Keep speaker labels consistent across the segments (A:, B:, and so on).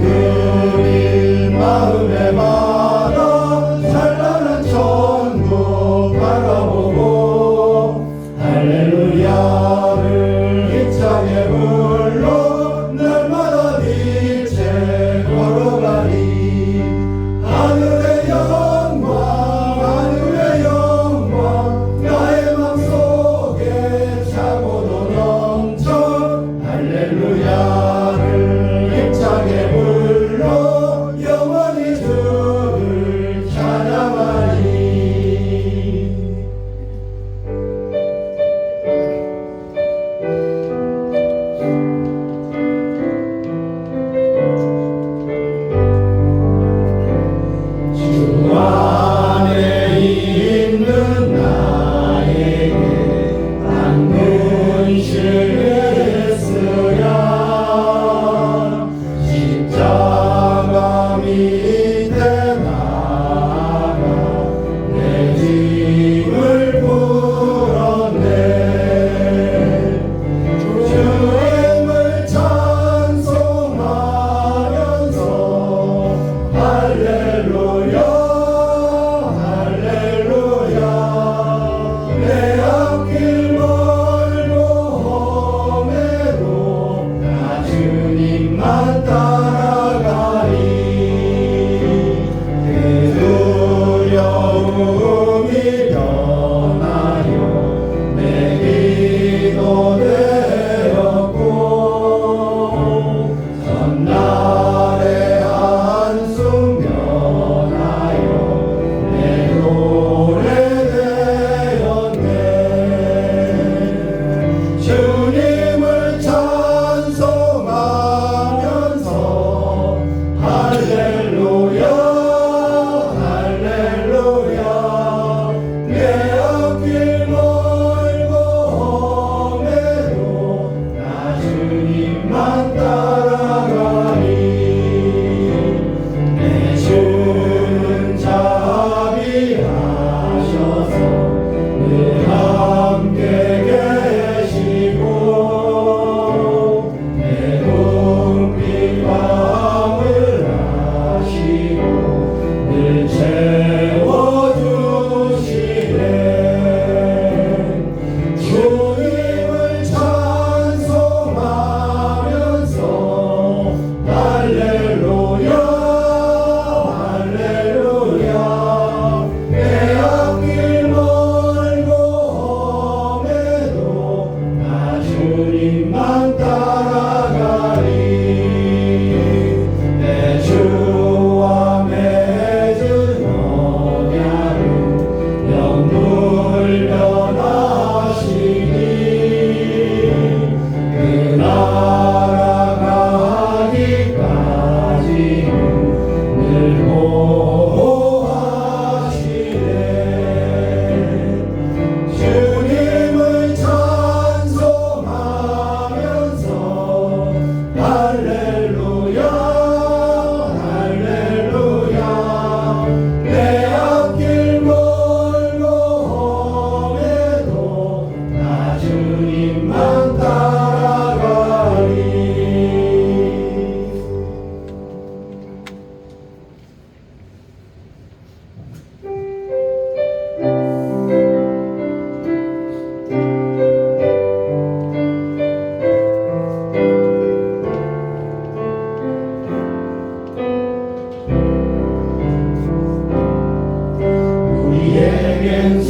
A: 그리 마음에 말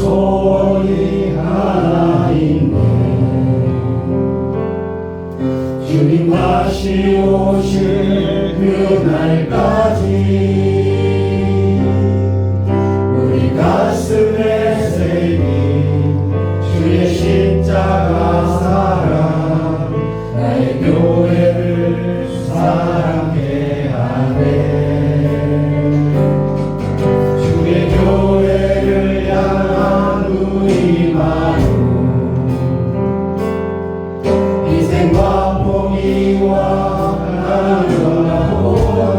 A: 소원이 하나인데 주님 다시 오실 그날까지 우리 가슴에 새긴 주의 십자가 사랑 나의 교회를 사랑해 하네. 주의 교회를 향한 우리 마음 희생과 포기와 나누나 보나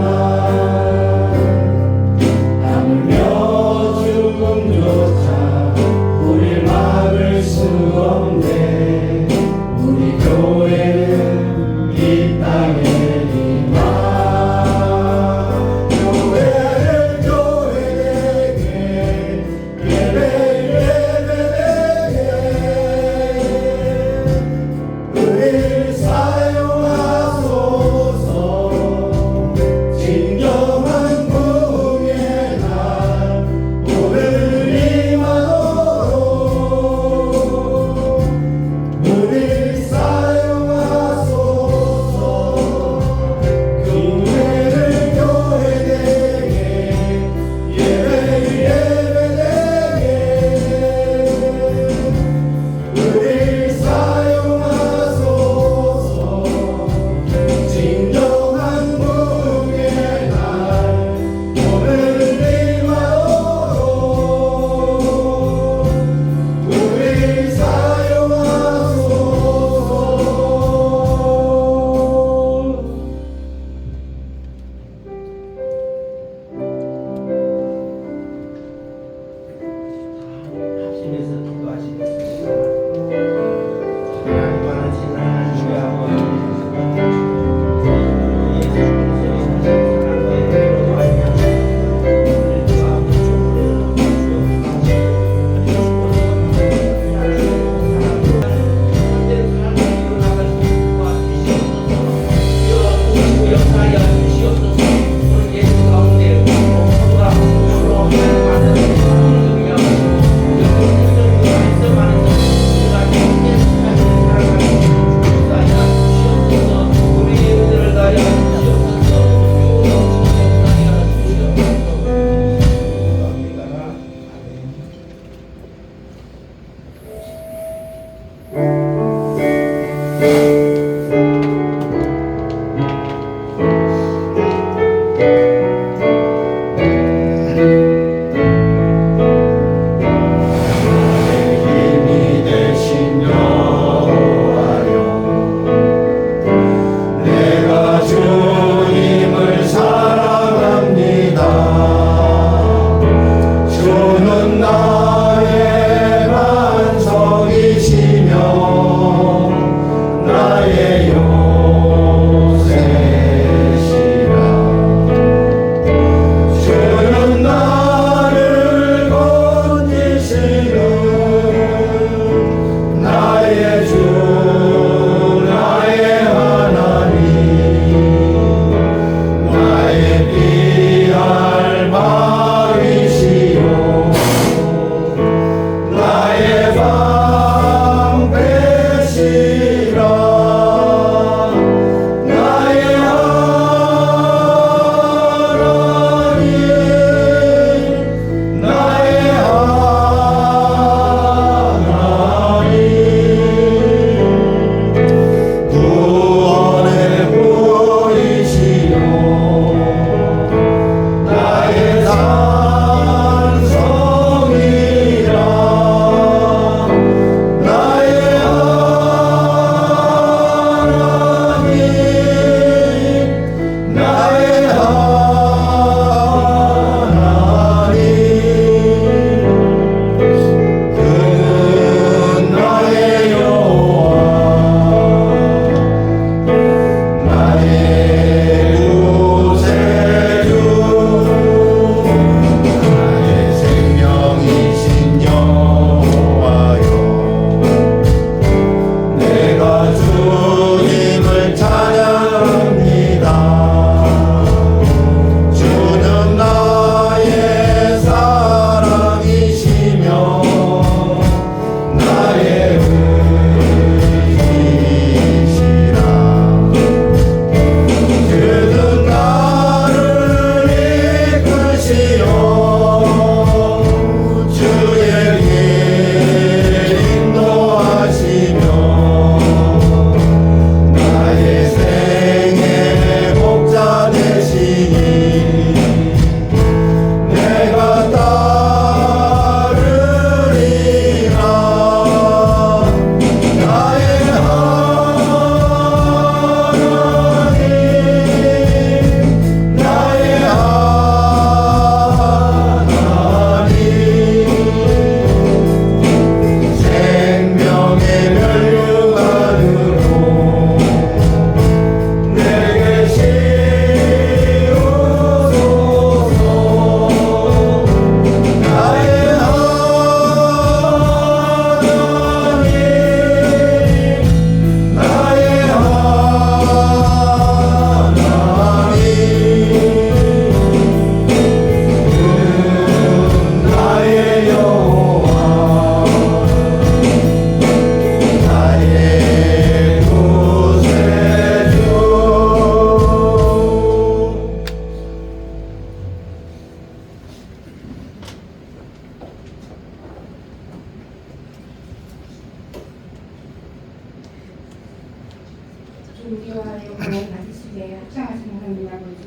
B: 존귀와 영광을 받으시되 합장하신 하나님 아버지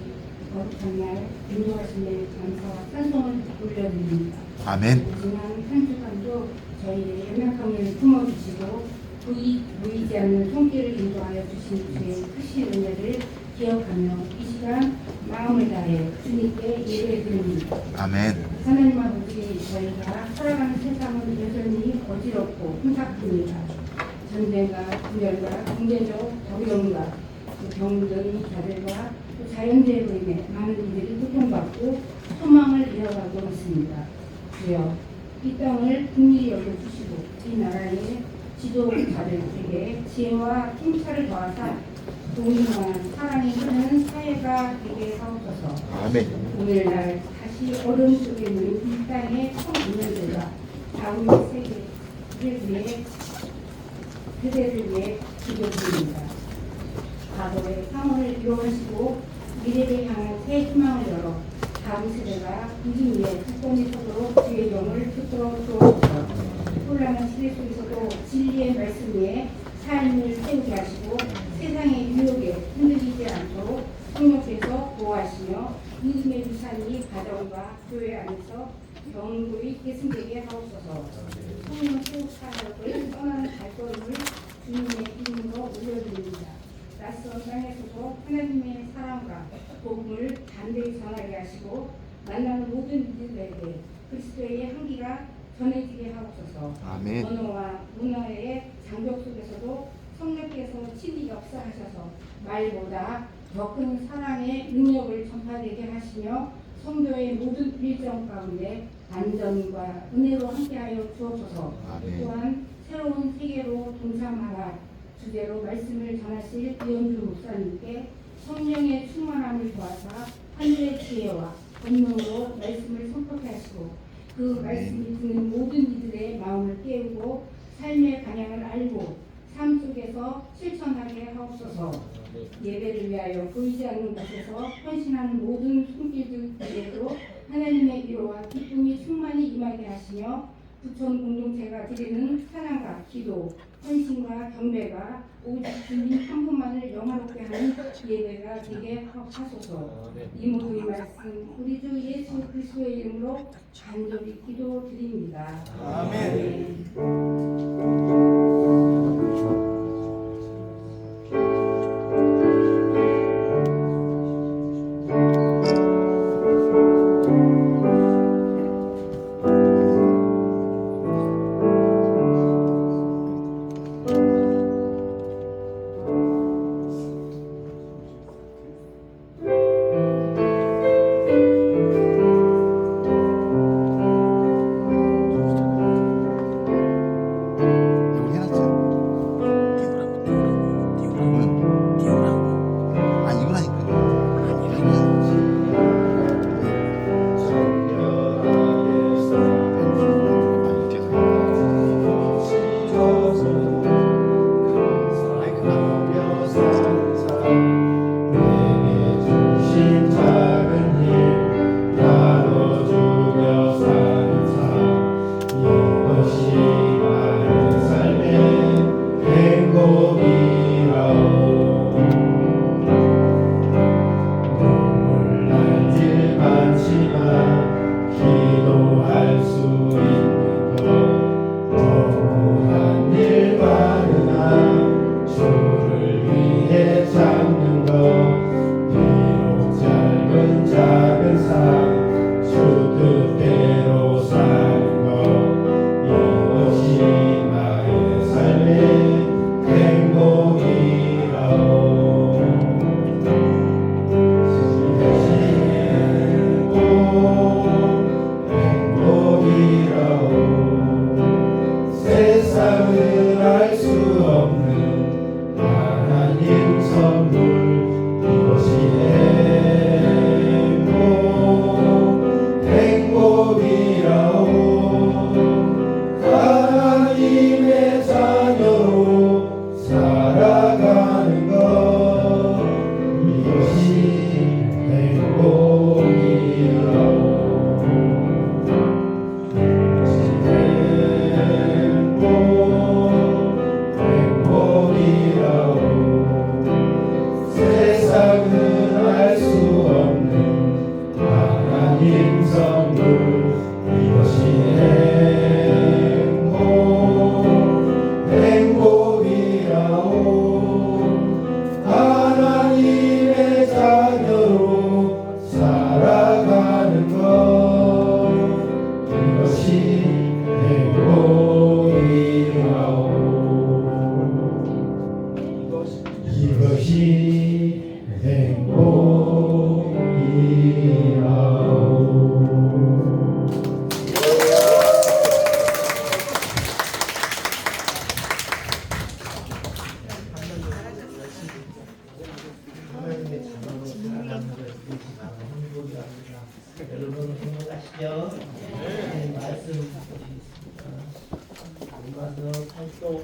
B: 거룩한 날 인도하신 내 감사와 찬송을 올려드립니다.
A: 아멘.
B: 지난 한 주간도 저희의 연약함을 품어주시고 보이지 않는 손길을 인도하여 주신 주의 크신 은혜를 기억하며 이 시간 마음을 다해 주님께 예배드립니다.
A: 아멘.
B: 하나님 아버지, 저희가 살아가는 세상은 여전히 어지럽고 혼탁합니다. 전쟁과 분열과 경제적 어려움과 병든 자들과 자연재해로 인해 많은 이들이 고통받고 소망을 잃어가고 있습니다. 주여, 이 땅을 긍휼히 여겨주시고 이 나라의 지도자들에게 지혜와 통찰을 더하사 동일한 사랑이 흐르는 사회가 되게 하옵소서.
A: 아멘.
B: 오늘날 다시 얼음 속에 있는 이 땅의 청소년들과 다음 세대를 위해 기도드립니다. 과거의 상황을 이루어지고 미래를 향한 새 희망을 열어 다음 세대가 굳은 위에 굳건히 서도록 주의 영을 붙들어 주옵소서. 혼란한 시대 속에서도 진리의 말씀 위에 삶을 세우게 하시고 세상의 유혹에 흔들리지 않도록 성령께서 보호하시며 믿음의 유산이 가정과 교회 안에서 영구히 계승되게 하옵소서. 성령 세우 사역을 떠나는 발걸음을 주님의 이름으로 올려드립니다. 낯선 땅에서도 하나님의 사랑과 복음을 담대히 전하게 하시고 만나는 모든 이들에게 그리스도의 향기가 전해지게 하옵소서.
A: 아멘.
B: 언어와 문화의 장벽 속에서도 성령께서 친히 역사하셔서 말보다 더 큰 사랑의 능력을 전파되게 하시며 성도의 모든 일정 가운데 안전과 은혜로 함께하여 주옵소서.
A: 아멘.
B: 또한 새로운 세계로 동참하라 주제로 말씀을 전하실 이현주 목사님께 성령의 충만함을 도와사 하늘의 지혜와 권능으로 말씀을 선포케 하시고 그 말씀이 듣는 모든 이들의 마음을 깨우고 삶의 방향을 알고 삶 속에서 실천하게 하옵소서. 예배를 위하여 보이지 않는 곳에서 헌신하는 모든 손길들에게도 하나님의 위로와 기쁨이 충만히 임하게 하시며 부천 공동체가 드리는 사랑과 기도, 헌신과 경배가 오직 주님 한 분만을 영화롭게 하는 예배가 되게 하소서. 이 모든 말씀 우리 주 예수 그리스도의 이름으로 간절히 기도드립니다.
A: 아멘. 여기 해놨죠? 아시죠? 네, 말씀 보시겠습니다. 이어서 8도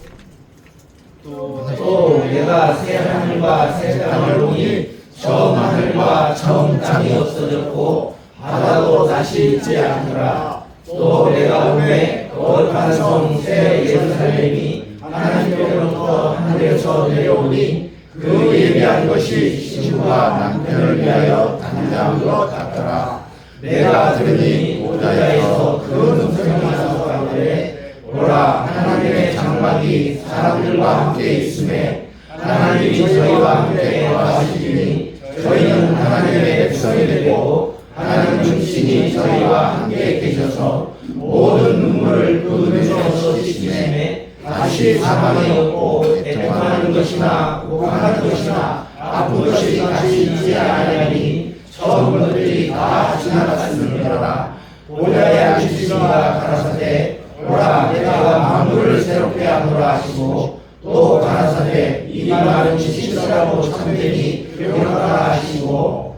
A: 또 내가 새 하늘과 새 땅을 보니 처음 하늘과 처음 땅이 없어졌고 바다도 다시 있지 않더라. 또 내가 보매 거룩한 성 새 예루살렘이 하나님께로부터 하늘에서 내려오니 그 예비한 것이 신부가 남편을 위하여 단장한 것 같더라. 내가 들으니 오다야에서 그 음성이 나서 가로되 보라 하나님의 장막이 사람들과 함께 있음에 하나님이 저희와 함께 거하시리니 저희는 하나님의 백성이 되고 하나님 중심이 저희와 함께 계셔서 모든 눈물을 그 눈에서 씻으심에 다시 사망이 없고 애통하는 것이나 고통하는 것이나 아픈 것이 다시 있지 아니하니 처음 것들이 다 지나갔음이로라. 보좌의 아시지가 가라사대 보라 내가 만물을 새롭게 하노라 하시고 또 가라사대 이 말은 진실하고 참되니 그러하라 하시고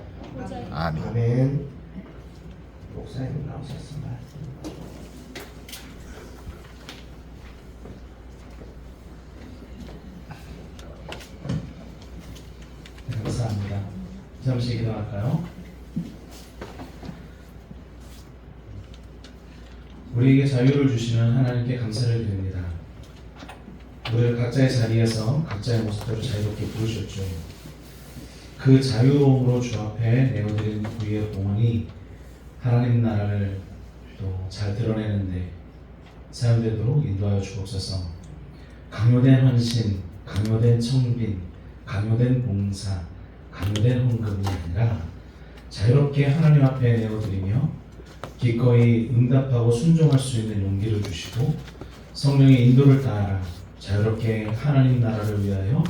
A: 아멘. 목사님 나오셨습니다.
C: 감사합니다. 잠시 기도할까요? 우리에게 자유를 주시는 하나님께 감사를 드립니다. 우리를 각자의 자리에서 각자의 모습대로 자유롭게 부르셨죠. 그 자유로움으로 주 앞에 내어드린 우리의 공헌이 하나님 나라를 또 잘 드러내는데 사용되도록 인도하여 주옵소서. 강요된 헌신, 강요된 청빈, 강요된 봉사, 강요된 헌금이 아니라 자유롭게 하나님 앞에 내어드리며 기꺼이 응답하고 순종할 수 있는 용기를 주시고 성령의 인도를 따라 자유롭게 하나님 나라를 위하여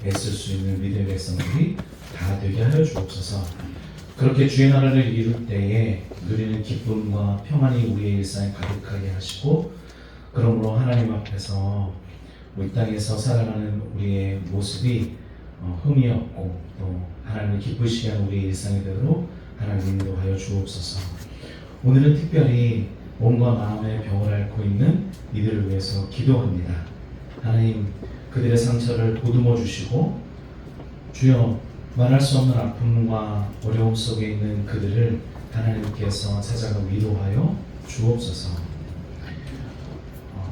C: 애쓸 수 있는 믿음의 백성들이 다 되게 하여 주옵소서. 그렇게 주의 나라를 이룰 때에 누리는 기쁨과 평안이 우리의 일상에 가득하게 하시고 그러므로 하나님 앞에서 이 땅에서 살아가는 우리의 모습이 흠이 없고 또 하나님을 기쁘시게 하는 우리의 일상이 되도록 하나님 인도하여 주옵소서. 오늘은 특별히 몸과 마음의 병을 앓고 있는 이들을 위해서 기도합니다. 하나님 그들의 상처를 보듬어 주시고 주여 말할 수 없는 아픔과 어려움 속에 있는 그들을 하나님께서 찾아가 위로하여 주옵소서.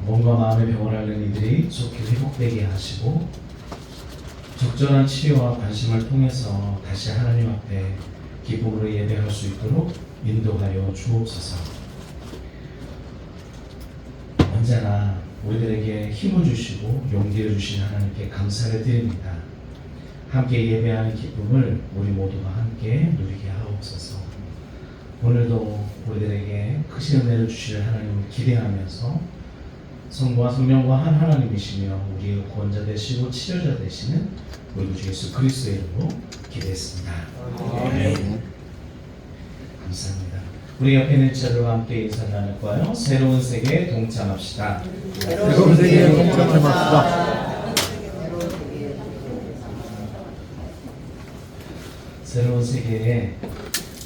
C: 몸과 마음의 병을 앓는 이들이 속히 회복되게 하시고 적절한 치유와 관심을 통해서 다시 하나님 앞에 기쁨으로 예배할 수 있도록 인도하여 주옵소서. 언제나 우리들에게 힘을 주시고 용기를 주신 하나님께 감사를 드립니다. 함께 예배하는 기쁨을 우리 모두가 함께 누리게 하옵소서. 오늘도 우리들에게 크신 은혜를 주실 하나님을 기대하면서 성부와 성령과 한 하나님이시며 우리의 구원자 되시고 치료자 되시는 우리 주 예수 그리스도의 이름으로 기도했습니다. 아멘. 감사합니다. 우리 옆에 있는 자들과 함께 인사를 나눌 거예요. 새로운 세계에 동참합시다.
A: 새로운 세계에 동참합시다.
C: 새로운 세계에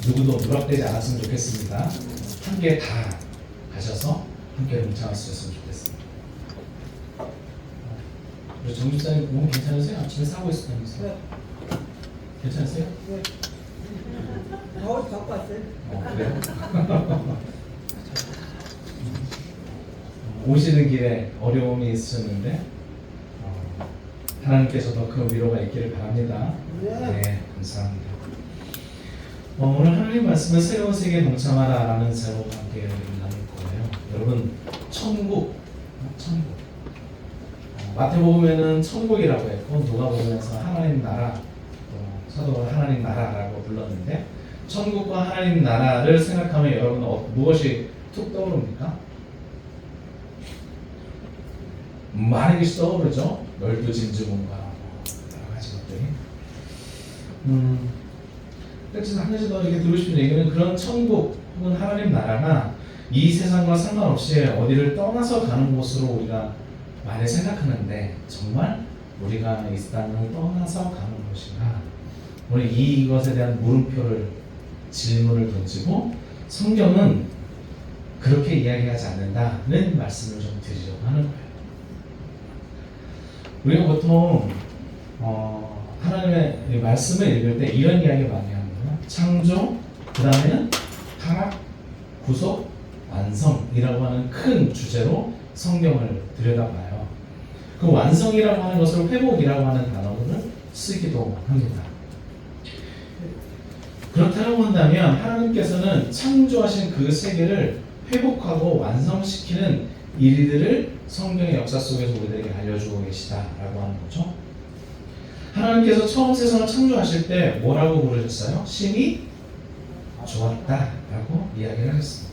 C: 누구도 누락되지 않았으면 좋겠습니다. 함께 다 가셔서 함께 동참하셨으면 좋겠습니다. 우리 정집사님 몸 괜찮으세요? 아침에 싸고 있었다면서요? 네. 괜찮으세요?
D: 네. 어디 갖고 왔어요?
C: 그래요? 오시는 길에 어려움이 있으셨는데 하나님께서 더 큰 위로가 있기를 바랍니다. 네, 감사합니다. 오늘 하나님 말씀은 새로운 세계에 동참하라라는 제목과 함께 나눌 거예요. 여러분, 천국. 마태복음에는 천국이라고 했고 누가복음에서 하나님 나라, 사도가 하나님 나라라고 불렀는데 천국과 하나님 나라를 생각하면 여러분 무엇이 툭 떠오릅니까? 많은 것이 떠오르죠. 열두진주문과 여러 가지 것들이. 그래서 한 가지 더 이렇게 들고 싶은 얘기는 그런 천국 혹은 하나님 나라가 이 세상과 상관없이 어디를 떠나서 가는 곳으로 우리가 많이 생각하는데 정말 우리가 이 땅을 떠나서 가는 것인가? 오늘 이것에 대한 물음표를 질문을 던지고 성경은 그렇게 이야기하지 않는다는 말씀을 좀 드리려고 하는 거예요. 우리가 보통 하나님의 말씀을 읽을 때 이런 이야기 많이 합니다. 창조, 그 다음에는 타락, 구속, 완성이라고 하는 큰 주제로 성경을 들여다봐요. 그 완성이라고 하는 것을 회복이라고 하는 단어를 쓰기도 합니다. 그렇다고 한다면 하나님께서는 창조하신 그 세계를 회복하고 완성시키는 일들을 성경의 역사 속에서 우리들에게 알려주고 계시다라고 하는 거죠. 하나님께서 처음 세상을 창조하실 때 뭐라고 부르셨어요? 심히 좋았다라고 이야기를 하셨습니다.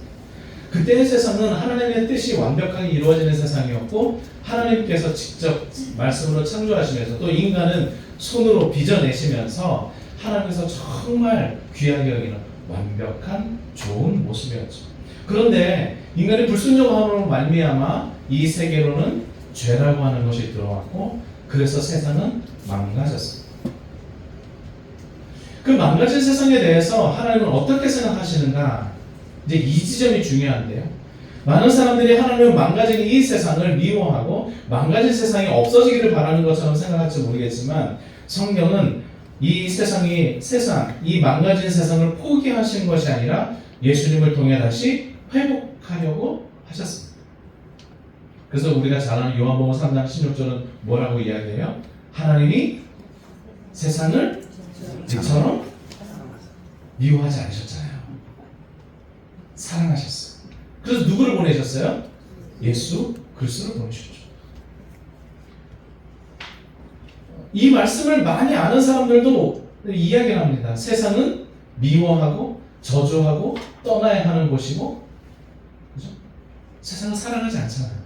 C: 그때의 세상은 하나님의 뜻이 완벽하게 이루어지는 세상이었고 하나님께서 직접 말씀으로 창조하시면서 또 인간은 손으로 빚어내시면서 하나님께서 정말 귀하게 여기는 완벽한 좋은 모습이었죠. 그런데 인간의 불순종함으로 말미암아 이 세계로는 죄라고 하는 것이 들어왔고 그래서 세상은 망가졌습니다. 그 망가진 세상에 대해서 하나님은 어떻게 생각하시는가? 이제 이 지점이 중요한데요. 많은 사람들이 하나님은 망가진 이 세상을 미워하고 망가진 세상이 없어지기를 바라는 것처럼 생각할지 모르겠지만 성경은 이 이 망가진 세상을 포기하신 것이 아니라 예수님을 통해 다시 회복하려고 하셨습니다. 그래서 우리가 잘 아는 요한복음 3장 16절은 뭐라고 이야기해요? 하나님이 세상을 저처럼 미워하지 않으셨잖아요. 사랑하셨어요. 그래서 누구를 보내셨어요? 예수 그리스도를 보내셨죠. 이 말씀을 많이 아는 사람들도 이야기를 합니다. 세상은 미워하고 저주하고 떠나야 하는 곳이고, 그죠? 세상은 사랑하지 않잖아요.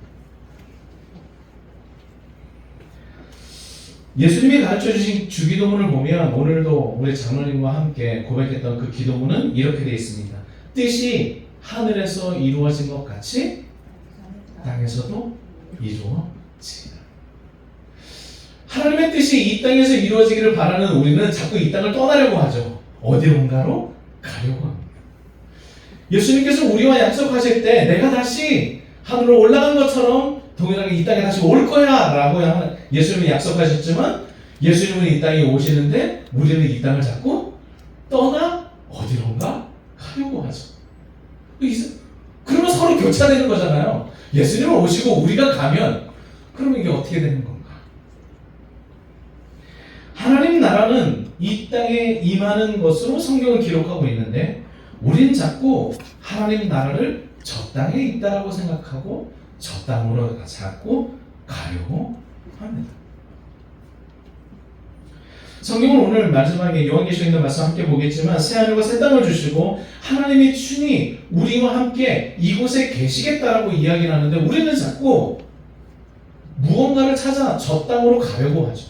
C: 예수님이 가르쳐주신 주기도문을 보면 오늘도 우리 장로님과 함께 고백했던 그 기도문은 이렇게 되어 있습니다. 뜻이 하늘에서 이루어진 것 같이 땅에서도 이루어지리라. 하나님의 뜻이 이 땅에서 이루어지기를 바라는 우리는 자꾸 이 땅을 떠나려고 하죠. 어디론가로 가려고 합니다. 예수님께서 우리와 약속하실 때 내가 다시 하늘로 올라간 것처럼 동일하게 이 땅에 다시 올 거야 라고 예수님이 약속하셨지만 예수님은 이 땅에 오시는데 우리는 이 땅을 자꾸 떠나 어디론가 가려고 하죠. 그러면 서로 교차되는 거잖아요. 예수님은 오시고 우리가 가면 그러면 이게 어떻게 되는 건가? 하나님 나라는 이 땅에 임하는 것으로 성경을 기록하고 있는데 우린 자꾸 하나님 나라를 저 땅에 있다라고 생각하고 저 땅으로 자꾸 가려고 합니다. 성경은 오늘 마지막에 요한계시록에 있는 말씀 함께 보겠지만 새하늘과 새 땅을 주시고 하나님이 친히 우리와 함께 이곳에 계시겠다라고 이야기를 하는데 우리는 자꾸 무언가를 찾아 저 땅으로 가려고 하죠.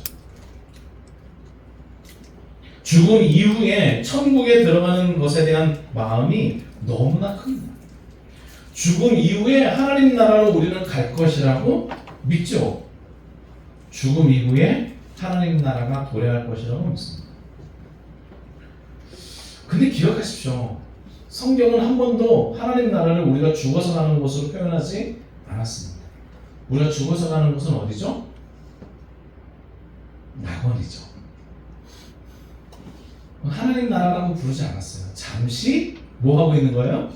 C: 죽음 이후에 천국에 들어가는 것에 대한 마음이 너무나 큽니다. 죽음 이후에 하나님 나라로 우리는 갈 것이라고 믿죠. 죽음 이후에 하나님 나라가 도래할 것이라고 믿습니다. 근데 기억하십시오. 성경은 한 번도 하나님 나라를 우리가 죽어서 가는 곳으로 표현하지 않았습니다. 우리가 죽어서 가는 곳은 어디죠? 낙원이죠. 하나님 나라라고 부르지 않았어요. 잠시 뭐 하고 있는 거예요?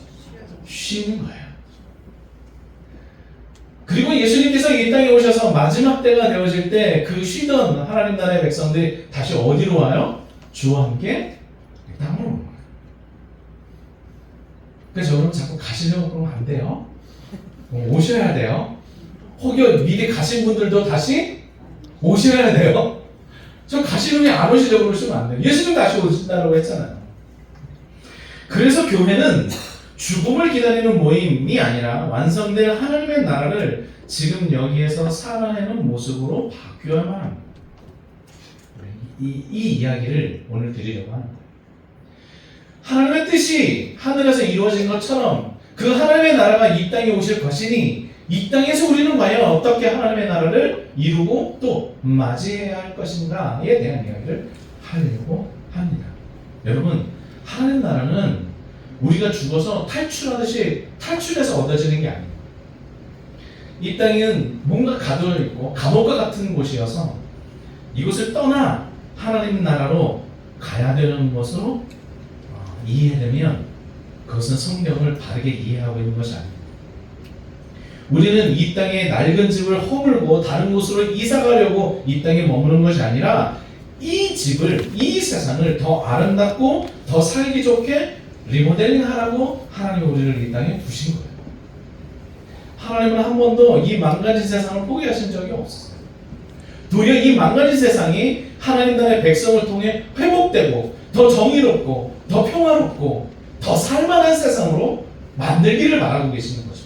C: 쉬는 거예요. 그리고 예수님께서 이 땅에 오셔서 마지막 때가 되어질 때 그 쉬던 하나님 나라의 백성들이 다시 어디로 와요? 주와 함께 땅으로 오는 거예요. 그래서 여러분 자꾸 가시려고 그러면 안 돼요. 오셔야 돼요. 혹여 미리 가신 분들도 다시 오셔야 돼요. 저 가시려면 안 오시려고 그러시면 안 돼요. 예수님 다시 오신다고 했잖아요. 그래서 교회는 죽음을 기다리는 모임이 아니라 완성될 하나님의 나라를 지금 여기에서 살아내는 모습으로 바뀌어야만 합니다. 이 이야기를 오늘 드리려고 하는 거예요. 하나님의 뜻이 하늘에서 이루어진 것처럼 그 하나님의 나라가 이 땅에 오실 것이니 이 땅에서 우리는 과연 어떻게 하나님의 나라를 이루고 또 맞이해야 할 것인가에 대한 이야기를 하려고 합니다. 여러분, 하나님 나라는 우리가 죽어서 탈출하듯이 탈출해서 얻어지는 게 아니에요. 이 땅은 뭔가 가두어 있고 감옥과 같은 곳이어서 이곳을 떠나 하나님 나라로 가야 되는 것으로 이해되면 그것은 성경을 바르게 이해하고 있는 것이 아닙니다. 우리는 이 땅에 낡은 집을 허물고 다른 곳으로 이사 가려고 이 땅에 머무는 것이 아니라 이 집을, 이 세상을 더 아름답고 더 살기 좋게 리모델링 하라고 하나님이 우리를 이 땅에 부신 거예요. 하나님은 한 번도 이 망가진 세상을 포기하신 적이 없었어요. 도리어 이 망가진 세상이 하나님 나라의 백성을 통해 회복되고 더 정의롭고 더 평화롭고 더 살만한 세상으로 만들기를 바라고 계시는 거죠.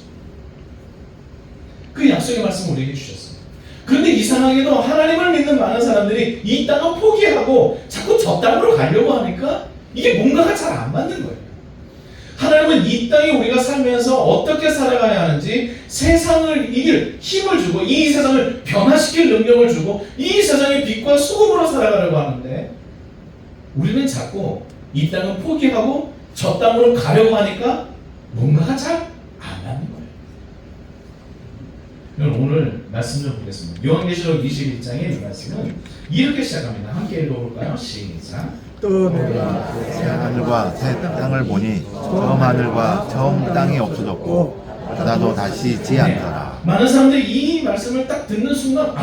C: 그 약속의 말씀을 우리에게 주셨어요. 그런데 이상하게도 하나님을 믿는 많은 사람들이 이 땅을 포기하고 자꾸 저 땅으로 가려고 하니까 이게 뭔가가 잘 안 맞는 거예요. 하나님은 이 땅에 우리가 살면서 어떻게 살아가야 하는지 세상을 이길 힘을 주고 이 세상을 변화시킬 능력을 주고 이 세상의 빛과 수금으로 살아가려고 하는데 우리는 자꾸 이 땅을 포기하고 저 땅으로 가려고 하니까 뭔가가 잘 안 맞는 거예요. 오늘 말씀 좀 보겠습니다. 요한계시록 21장의 이 말씀은 이렇게 시작합니다. 함께 읽어볼까요? 시작.
A: 또 내가
E: 새 하늘과 새 땅을 보니 처음 하늘과 처음 땅이 없어졌고 바다도 다시 있지 않더라.
C: 많은 사람들이 이 말씀을 딱 듣는 순간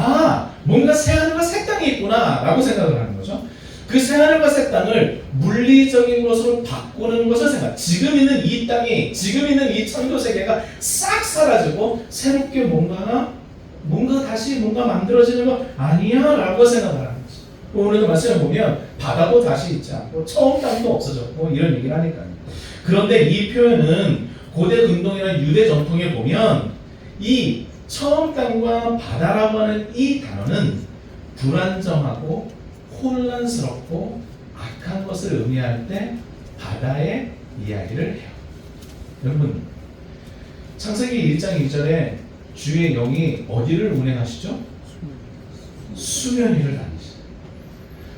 C: 뭔가 새 하늘과 새 땅이 있구나 라고 생각을 하는 거죠. 그 새 하늘과 새 땅을 물리적인 것으로 바꾸는 것을 생각. 지금 있는 이 땅이, 지금 있는 이 천도 세계가 싹 사라지고 새롭게 뭔가 다시 만들어지는 거 아니야 라고 생각을 하는 거죠. 오늘도 말씀을 보면 바다도 다시 있지 않고 처음 땅도 없어졌고 이런 얘기를 하니까요. 그런데 이 표현은 고대 근동이나 유대 전통에 보면 이 처음 땅과 바다라고 하는 이 단어는 불안정하고 혼란스럽고 악한 것을 의미할 때 바다의 이야기를 해요. 여러분, 창세기 1장 2절에 주의 영이 어디를 운행하시죠? 수면 위를 다니시죠.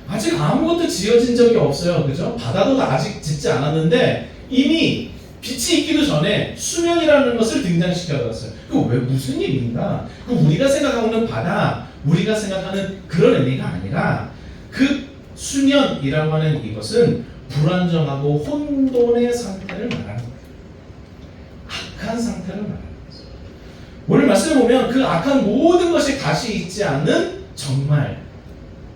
C: 아직 아무것도 지어진 적이 없어요. 그죠? 바다도 아직 짓지 않았는데 이미 빛이 있기도 전에 수면이라는 것을 등장시켜놨어요. 그 왜 무슨 일인가? 그 우리가 생각하고 있는 바다, 우리가 생각하는 그런 의미가 아니라 그 수면이라고 하는 이것은 불안정하고 혼돈의 상태를 말하는 거예요. 악한 상태를 말하는 거죠. 오늘 말씀을 보면 그 악한 모든 것이 다시 있지 않는 정말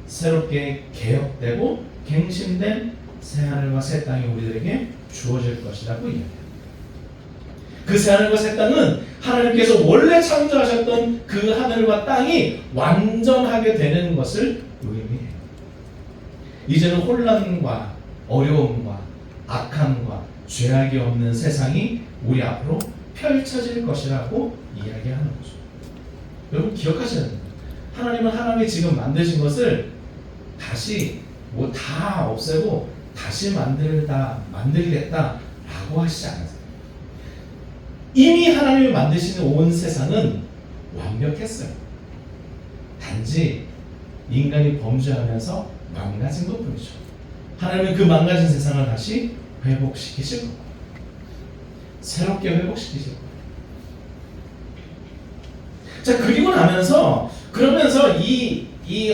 C: 새롭게 개혁되고 갱신된 새하늘과 새 땅이 우리들에게 주어질 것이라고 이야기합니다. 그 새하늘과 새 땅은 하나님께서 원래 창조하셨던 그 하늘과 땅이 완전하게 되는 것을 의미해요. 이제는 혼란과 어려움과 악함과 죄악이 없는 세상이 우리 앞으로 펼쳐질 것이라고 이야기하는 거죠. 여러분 기억하셔야 됩니다. 하나님은 하나님이 지금 만드신 것을 다시 다 없애고 다시 만들겠다라고 하시지 않으세요. 이미 하나님이 만드시는 온 세상은 완벽했어요. 단지 인간이 범죄하면서 망가진 것뿐이죠. 하나님은 그 망가진 세상을 다시 회복시키실 거예요. 새롭게 회복시키실 거예요. 자, 그리고 나면서 그러면서 이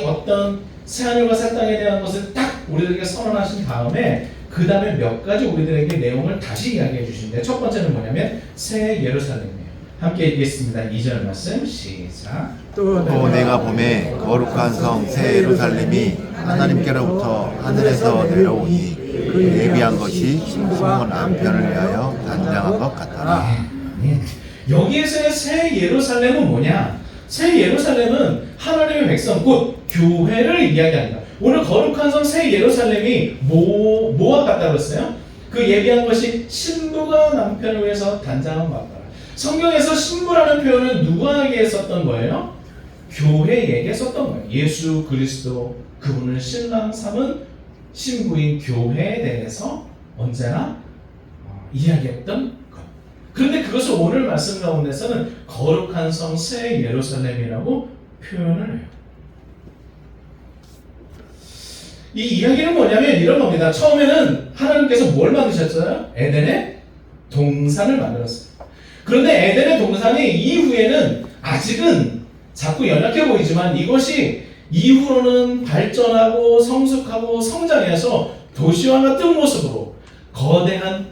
C: 어떤 새하늘과 새 땅에 대한 것을 딱 우리들에게 선언하신 다음에 그 다음에 몇 가지 우리들에게 내용을 다시 이야기해 주시는데 첫 번째는 뭐냐면 새 예루살렘이에요. 함께 읽겠습니다. 2절 말씀 시작.
A: 또
E: 내가 봄에 거룩한 성 새 예루살렘이 하나님께로부터 하늘에서 내려오니 그 예비한 것이 신부가 남편을 위하여 단장한 것 같더라.
C: 여기에서의 새 예루살렘은 뭐냐? 새 예루살렘은 하나님의 백성 곧 교회를 이야기합니다. 오늘 거룩한 성 새 예루살렘이 뭐와 같다고 했어요? 그 예비한 것이 신부가 남편을 위해서 단장한 것 같더라. 성경에서 신부라는 표현은 누구에게 썼던 거예요? 교회에게 썼던 거예요. 예수 그리스도 그분을 신랑 삼은 신부인 교회에 대해서 언제나 이야기했던 것. 그런데 그것을 오늘 말씀 가운데서는 거룩한 성 새 예루살렘이라고 표현을 해요. 이 이야기는 뭐냐면 이런 겁니다. 처음에는 하나님께서 뭘 만드셨어요? 에덴에 동산을 만들었어요. 그런데 에덴의 동산이 이후에는 아직은 자꾸 연약해 보이지만 이것이 이후로는 발전하고 성숙하고 성장해서 도시와 같은 모습으로 거대한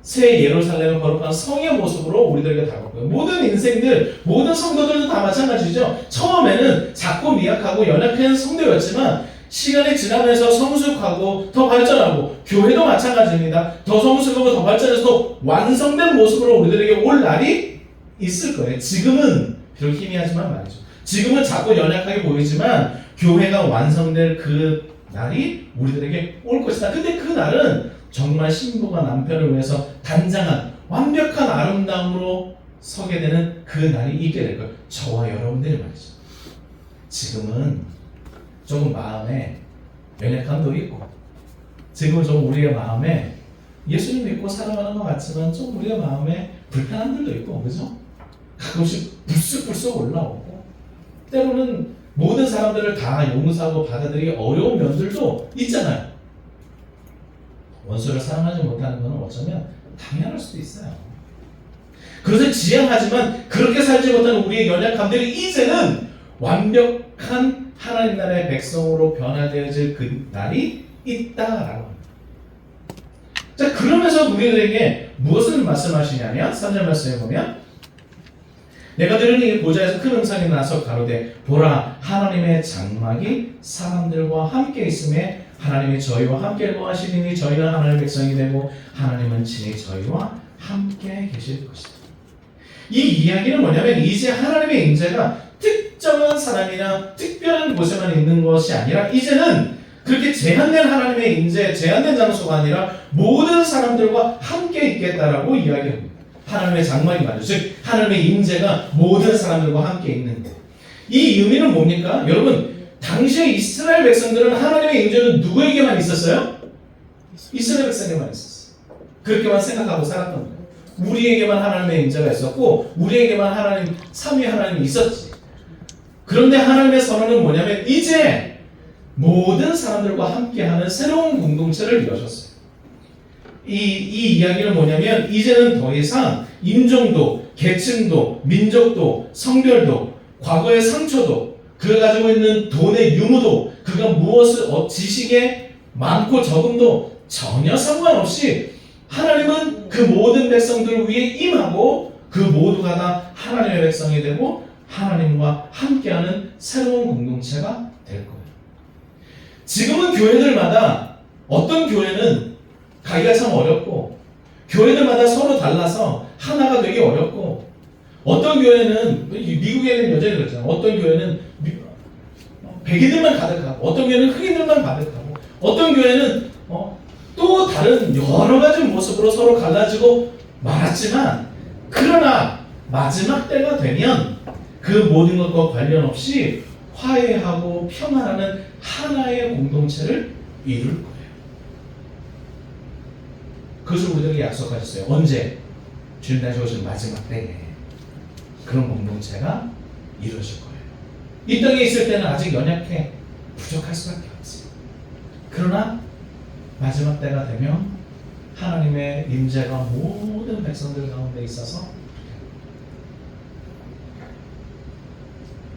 C: 새 예루살렘을 거룩한 성의 모습으로 우리들에게 다가왔고요. 모든 인생들, 모든 성도들도 다 마찬가지죠. 처음에는 작고 미약하고 연약한 성도였지만 시간이 지나면서 성숙하고 더 발전하고, 교회도 마찬가지입니다. 더 성숙하고 더 발전해서 더 완성된 모습으로 우리들에게 올 날이 있을 거예요. 지금은 비록 희미하지만 말이죠. 지금은 작고 연약하게 보이지만 교회가 완성될 그 날이 우리들에게 올 것이다. 근데 그 날은 정말 신부가 남편을 위해서 단장한 완벽한 아름다움으로 서게 되는 그 날이 있게 될 거예요. 저와 여러분들이 말이죠. 지금은 조금 마음에 연약함도 있고, 지금은 좀 우리의 마음에 예수님 믿고 살아가는 것 같지만 좀 우리의 마음에 불편함들도 있고, 그죠? 가끔씩 불쑥불쑥 올라오고, 때로는 모든 사람들을 다 용서하고 받아들이기 어려운 면들도 있잖아요. 원수를 사랑하지 못하는 것은 어쩌면 당연할 수도 있어요. 그래서 지양하지만 그렇게 살지 못하는 우리의 연약함들이 이제는 완벽한 하나님 나라의 백성으로 변화되어질 그 날이 있다라고 합니다. 자, 그러면서 우리들에게 무엇을 말씀하시냐면 3절 말씀에 보면 내가 들으니 보좌에서 큰 음성이 나서 가로되 보라 하나님의 장막이 사람들과 함께 있음에 하나님이 저희와 함께 거하시니 저희는 하나님의 백성이 되고 하나님은 친히 저희와 함께 계실 것이다. 이 이야기는 뭐냐면 이제 하나님의 임재가 특정한 사람이나 특별한 곳에만 있는 것이 아니라 이제는 그렇게 제한된 하나님의 임재, 제한된 장소가 아니라 모든 사람들과 함께 있겠다라고 이야기합니다. 하나님의 장막이 말이죠. 즉 하나님의 임재가 모든 사람들과 함께 있는 것. 이 의미는 뭡니까? 여러분, 당시에 이스라엘 백성들은 하나님의 임재는 누구에게만 있었어요? 이스라엘 백성에게만 있었어요. 그렇게만 생각하고 살았던 거예요. 우리에게만 하나님의 임재가 있었고 우리에게만 하나님, 삼위 하나님이 있었지. 그런데 하나님의 선언은 뭐냐면 이제 모든 사람들과 함께하는 새로운 공동체를 이루셨어요. 이 이야기는 뭐냐면 이제는 더 이상 인종도, 계층도, 민족도, 성별도, 과거의 상처도, 그가 가지고 있는 돈의 유무도, 그가 무엇을 지식에 많고 적음도 전혀 상관없이 하나님은 그 모든 백성들 위에 임하고 그 모두가 다 하나님의 백성이 되고 하나님과 함께하는 새로운 공동체가 될 거예요. 지금은 교회들마다 어떤 교회는 가기가 참 어렵고 교회들마다 서로 달라서 하나가 되기 어렵고 어떤 교회는 미국에는 여전히 그렇잖아요. 어떤 교회는 백인들만 가득하고 어떤 교회는 흑인들만 가득하고 어떤 교회는 또 다른 여러 가지 모습으로 서로 갈라지고 말았지만 그러나 마지막 때가 되면 그 모든 것과 관련 없이 화해하고 평안하는 하나의 공동체를 이룰 거예요. 그것을 우리들에게 약속하셨어요. 언제? 주님 다시 오실 마지막 때에 그런 공동체가 이루어질 거예요. 이 땅에 있을 때는 아직 연약해 부족할 수밖에 없어요. 그러나 마지막 때가 되면 하나님의 임재가 모든 백성들 가운데 있어서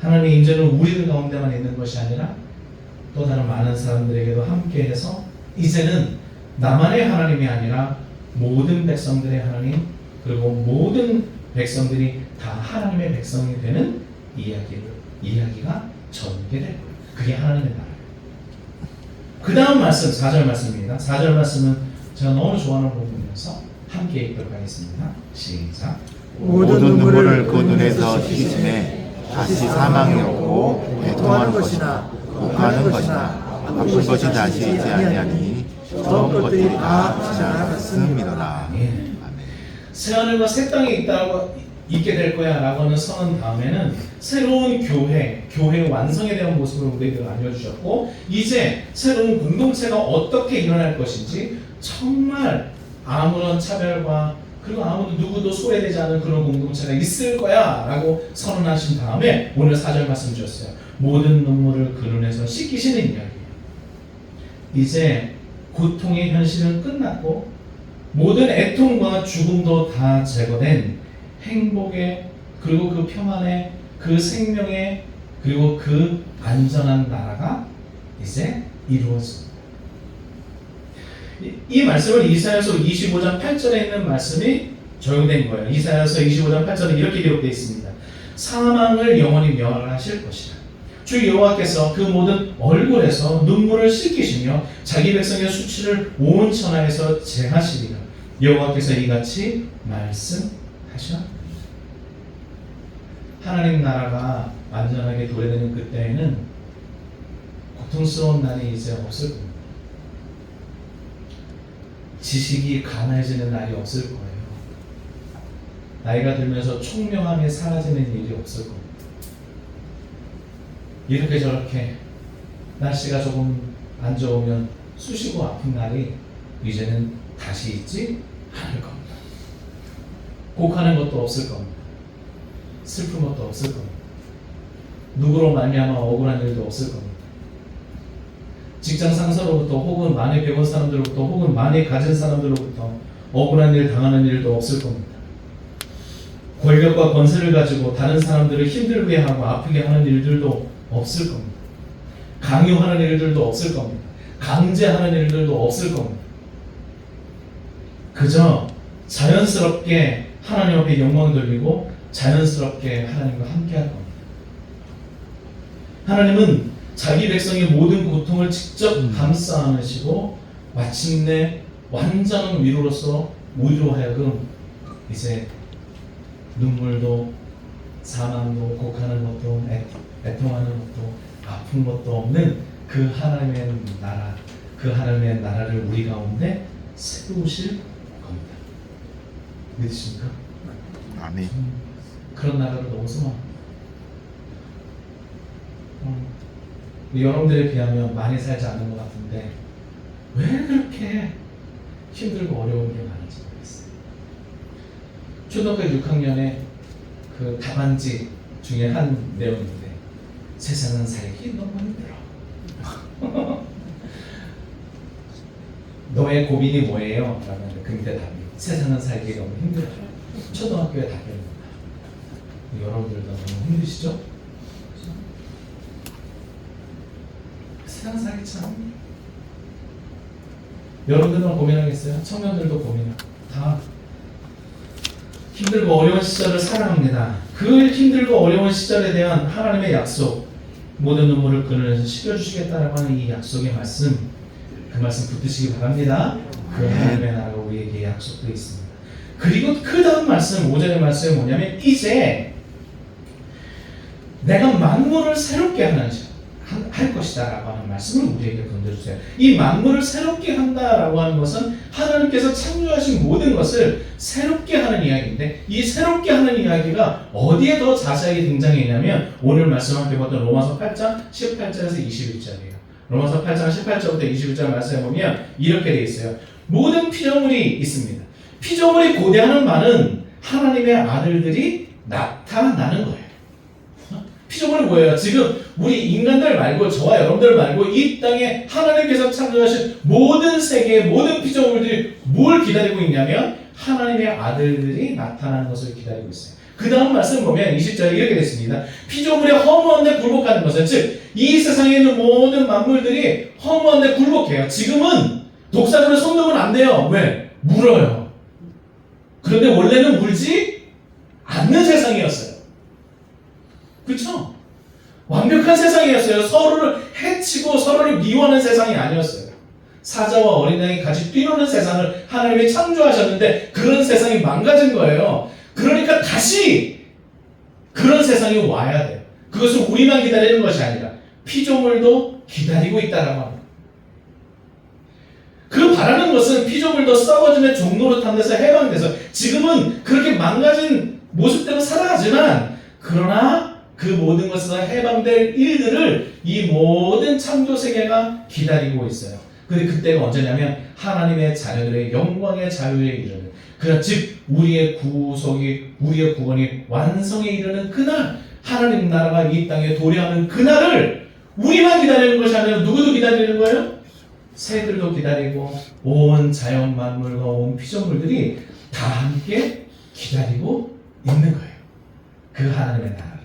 C: 하나님의 임재는 우리들 가운데만 있는 것이 아니라 또 다른 많은 사람들에게도 함께해서 이제는 나만의 하나님이 아니라 모든 백성들의 하나님, 그리고 모든 백성들이 다 하나님의 백성이 되는 이야기가 전개될 거예요. 그게 하나님의 나라예요. 그 다음 말씀, 4절 말씀입니다. 4절 말씀은 제가 너무 좋아하는 부분이어서 함께 읽도록 하겠습니다. 시작.
E: 모든 눈물을 그 눈에서 씻음에 다시 사망이 없고 애통하는 것이나 욱하는 것이나 아픈 것이 다시 있지 아니하니 처음 것들이 다 지나갔음이로라.
C: 아멘. 새하늘과 새 땅이 있게 될 거야 라고 하는 선언 다음에는 새로운 교회 완성에 대한 모습을 우리에게 알려주셨고 이제 새로운 공동체가 어떻게 일어날 것인지 정말 아무런 차별과 그리고 누구도 소외되지 않은 그런 공동체가 있을 거야 라고 선언하신 다음에 오늘 4절 말씀 주셨어요. 모든 눈물을 그 눈에서 씻기시는 이야기예요. 이제 고통의 현실은 끝났고 모든 애통과 죽음도 다 제거된 행복의 그리고 그 평안의 그 생명의 그리고 그 안전한 나라가 이제 이루어집니다. 이 말씀을 이사야서 25장 8절에 있는 말씀이 적용된 거예요. 이사야서 25장 8절에 이렇게 기록되어 있습니다. 사망을 영원히 멸하실 것이다. 주 여호와께서 그 모든 얼굴에서 눈물을 씻기시며 자기 백성의 수치를 온 천하에서 제하시리라. 여호와께서 이같이 말씀하셨다. 하나님 나라가 완전하게 도래되는 그때에는 고통스러운 날이 이제 없을 겁니다. 지식이 가난해지는 날이 없을 거예요. 나이가 들면서 총명함이 사라지는 일이 없을 겁니다. 이렇게 저렇게 날씨가 조금 안 좋으면 쑤시고 아픈 날이 이제는 다시 있지 않을 겁니다. 곡하는 것도 없을 겁니다. 슬픈 것도 없을 겁니다. 누구로 말미암아 억울한 일도 없을 겁니다. 직장 상사로부터 혹은 많이 배운 사람들로부터 혹은 많이 가진 사람들로부터 억울한 일 당하는 일도 없을 겁니다. 권력과 권세를 가지고 다른 사람들을 힘들게 하고 아프게 하는 일들도 없을 겁니다. 강요하는 일들도 없을 겁니다. 강제하는 일들도 없을 겁니다. 그저 자연스럽게 하나님 앞에 영광 돌리고 자연스럽게 하나님과 함께 할 겁니다. 하나님은 자기 백성의 모든 고통을 직접 감싸 안으시고 마침내 완전한 위로로서 우리로 하여금 이제 눈물도 사망도 곡하는 것도 애통하는 것도 아픈 것도 없는 그 하나님의 나라, 그 하나님의 나라를 우리 가운데 세우실 겁니다. 믿으십니까?
E: 아멘.
C: 그런 나라를 너무 소망합니다. 여러분들에 비하면 많이 살지 않은 것 같은데 왜 그렇게 힘들고 어려운 게 많은지 모르겠어요. 초등학교 6학년에 그 답안지 중에 한 내용인데 세상은 살기 너무 힘들어. 너의 고민이 뭐예요? 라면 그 밑에 답이 세상은 살기 너무 힘들어요. 초등학교의 답변입니다. 여러분들도 너무 힘드시죠? 세상 살기 참 여러분들만 고민하겠어요? 청년들도 고민하고 다 힘들고 어려운 시절을 살아갑니다. 그 힘들고 어려운 시절에 대한 하나님의 약속, 모든 눈물을 그늘에서 씻겨주시겠다라고 하는 이 약속의 말씀, 그 말씀 붙드시기 바랍니다. 그 하나님의 나라가 우리에게 약속되어 있습니다. 그리고 그 다음 말씀, 5절의 말씀이 뭐냐면 이제 내가 만물을 새롭게 할 것이다 라고 하는 말씀을 우리에게 건져주세요. 이 만물을 새롭게 한다라고 하는 것은 하나님께서 창조하신 모든 것을 새롭게 하는 이야기인데 이 새롭게 하는 이야기가 어디에 더 자세하게 등장했냐면 오늘 말씀 함께 봤던 로마서 8장 18절에서 21절이에요. 로마서 8장 18절부터 21절 말씀에 보면 이렇게 되어 있어요. 모든 피조물이 있습니다. 피조물이 고대하는 바는 하나님의 아들들이 나타나는 거예요. 피조물은 뭐예요? 지금 우리 인간들 말고 저와 여러분들 말고 이 땅에 하나님께서 창조하신 모든 세계의 모든 피조물들이 뭘 기다리고 있냐면 하나님의 아들들이 나타나는 것을 기다리고 있어요. 그 다음 말씀 보면 20절에 이렇게 됐습니다. 피조물의 허무한데 굴복하는 것은 즉 이 세상에 있는 모든 만물들이 허무한데 굴복해요. 지금은 독사들을 손 놓으면 안 돼요. 왜? 물어요. 그런데 원래는 물지 않는 세상이었어요. 그렇죠? 완벽한 세상이었어요. 서로를 해치고 서로를 미워하는 세상이 아니었어요. 사자와 어린 양이 같이 뛰노는 세상을 하나님이 창조하셨는데 그런 세상이 망가진 거예요. 그러니까 다시 그런 세상이 와야 돼요. 그것은 우리만 기다리는 것이 아니라 피조물도 기다리고 있다라고 합니다. 그 바라는 것은 피조물도 썩어짐의 종로로 탄 데서 해방돼서 지금은 그렇게 망가진 모습대로 살아가지만 그러나 그 모든 것에서 해방될 일들을 이 모든 창조 세계가 기다리고 있어요. 근데 그때가 언제냐면 하나님의 자녀들의 영광의 자유에 이르는 즉 우리의 구속이 우리의 구원이 완성에 이르는 그날 하나님 나라가 이 땅에 도래하는 그날을 우리만 기다리는 것이 아니라 누구도 기다리는 거예요? 새들도 기다리고 온 자연 만물과 온 피조물들이 다 함께 기다리고 있는 거예요. 그 하나님의 나라를.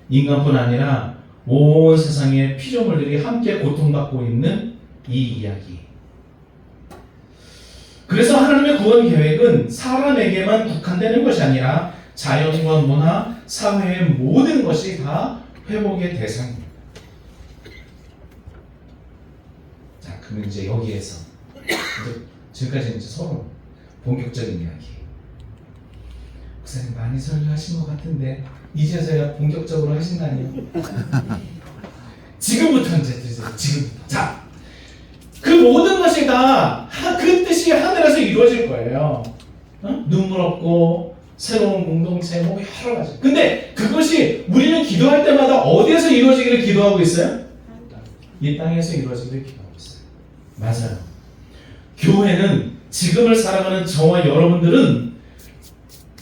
C: 인간뿐 아니라 온 세상의 피조물들이 함께 고통받고 있는 이 이야기. 그래서 하나님의 구원 계획은 사람에게만 국한되는 것이 아니라 자연과 문화, 사회의 모든 것이 다 회복의 대상입니다. 자, 그럼 이제 여기에서 지금까지 이제 서로 본격적인 이야기. 목사님 많이 설교하신 것 같은데 이제서야 본격적으로 하신다니요? 지금부터 이제 지금부터. 자, 그 모든 것이 다 그 뜻이 하늘에서 이루어질 거예요. 눈물 없고 새로운 공동체 뭐 여러 가지. 근데 그것이 우리는 기도할 때마다 어디에서 이루어지기를 기도하고 있어요? 이 땅에서 이루어지기를 기도하고 있어요. 맞아요. 교회는 지금을 살아가는 저와 여러분들은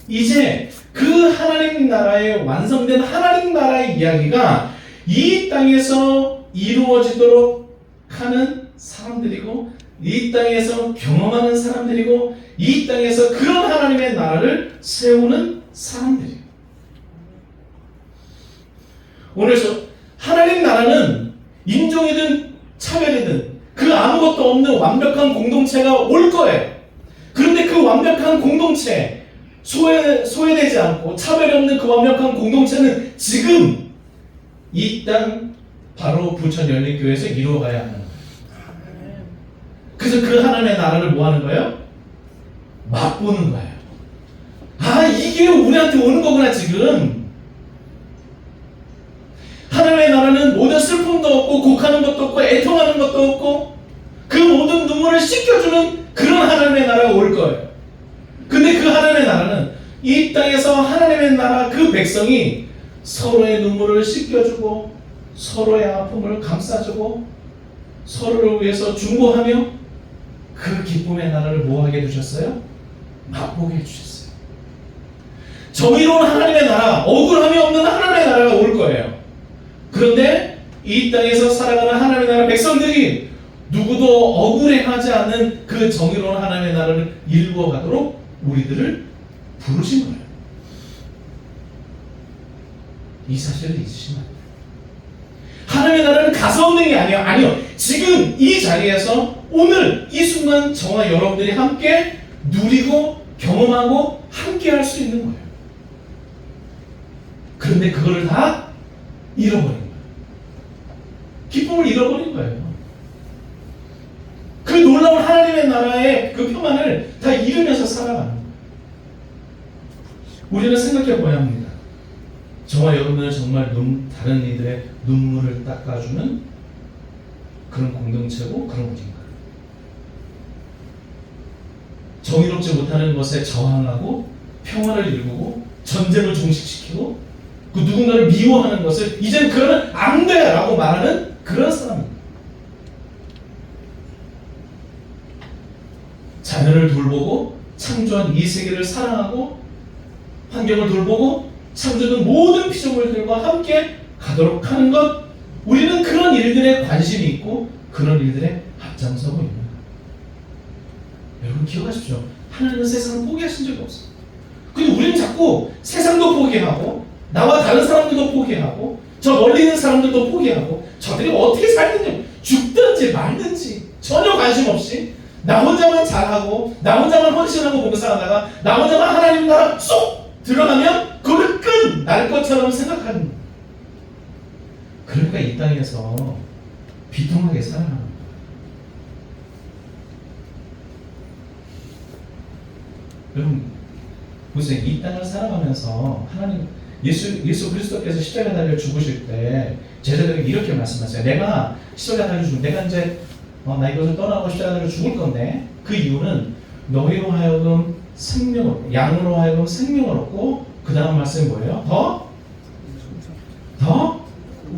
C: 이제 그 하나님 나라의 완성된 하나님 나라의 이야기가 이 땅에서 이루어지도록 하는 사람들이고 이 땅에서 경험하는 사람들이고 이 땅에서 그런 하나님의 나라를 세우는 사람들이에요. 오늘 하나님 나라는 인종이든 차별이든 그 아무것도 없는 완벽한 공동체가 올 거예요. 그런데 그 완벽한 공동체, 소외되지 않고 차별이 없는 그 완벽한 공동체는 지금 이 땅 바로 부천 열린교회에서 이루어가야 하는 거예요. 그래서 그 하나님의 나라를 뭐 하는 거예요? 맛보는 거예요. 아, 이게 우리한테 오는 거구나 지금. 하나님의 나라는 모든 슬픔도 없고 곡하는 것도 없고 애통하는 것도 없고 그 모든 눈물을 씻겨주는 그런 하나님의 나라가 올 거예요. 근데 그 하나님의 나라는 이 땅에서 하나님의 나라 그 백성이 서로의 눈물을 씻겨주고 서로의 아픔을 감싸주고 서로를 위해서 중보하며 그 기쁨의 나라를 뭐하게 해주셨어요? 맛보게 해주셨어요. 정의로운 하나님의 나라, 억울함이 없는 하나님의 나라가 올 거예요. 그런데 이 땅에서 살아가는 하나님의 나라 백성들이 누구도 억울해하지 않는 그 정의로운 하나님의 나라를 이루어가도록 우리들을 부르신 거예요. 이 사실을 잊으시면 안 돼요. 하나님의 나라는 가서 없는 게 아니에요. 지금 이 자리에서 오늘 이 순간 저와 여러분들이 함께 누리고 경험하고 함께 할 수 있는 거예요. 그런데 그거를 다 잃어버린 거예요. 기쁨을 잃어버린 거예요. 그 놀라운 하나님의 나라의 그 평안을 다 잃으면서 살아가는 거예요. 우리는 생각해 봐야 합니다. 저와 여러분은 정말 다른 이들의 눈물을 닦아주는 그런 공동체고 그런 곳인가. 정의롭지 못하는 것에 저항하고 평화를 일구고 전쟁을 종식시키고 그 누군가를 미워하는 것을 이제는 그러면 안 돼! 라고 말하는 그런 사람입니다. 자연을 돌보고 창조한 이 세계를 사랑하고 환경을 돌보고 창조된 모든 피조물들과 함께 가도록 하는 것, 우리는 그런 일들에 관심이 있고 그런 일들에 앞장서고 있는 거예요. 여러분 기억하십시오. 하나님은 세상을 포기하신 적이 없어요. 근데 우리는 자꾸 세상도 포기하고 나와 다른 사람들도 포기하고 저 멀리 있는 사람들도 포기하고 저들이 어떻게 살든지 죽든지 말든지 전혀 관심 없이 나 혼자만 잘하고 나 혼자만 헌신하고 봉사하다가 나 혼자만 하나님 나라 쏙 들어가면 그걸 끝! 날 것처럼 생각하는 거예요. 그러니까 이 땅에서 비통하게 살아가는 거예요. 여러분 보세요. 이 땅을 살아가면서 하나님 예수 그리스도께서 십자가 달려 죽으실 때 제자들에게 이렇게 말씀하세요. 내가 십자가 달려 죽으면 내가 이제 나 이것을 떠나고 십자가 달려 죽을 건데 그 이유는 너희로 하여금 생명을 양으로 하여금 생명을 얻고 그 다음 말씀이 뭐예요? 더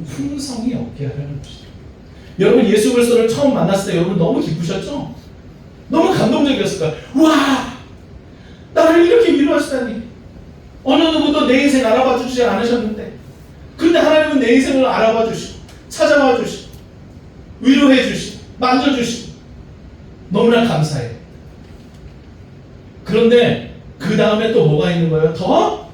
C: 풍성이 없게 하려는 것이죠. 여러분 예수 그리스도를 처음 만났을 때 여러분 너무 기쁘셨죠? 너무 감동적이었을 거예요. 와! 나를 이렇게 위로하시다니 어느 누구도 내 인생 알아봐 주지 않으셨는데 근데 하나님은 내 인생을 알아봐 주시고 찾아와 주시고 위로해 주시고 만져주시고 너무나 감사해요. 그런데 그 다음에 또 뭐가 있는 거예요? 더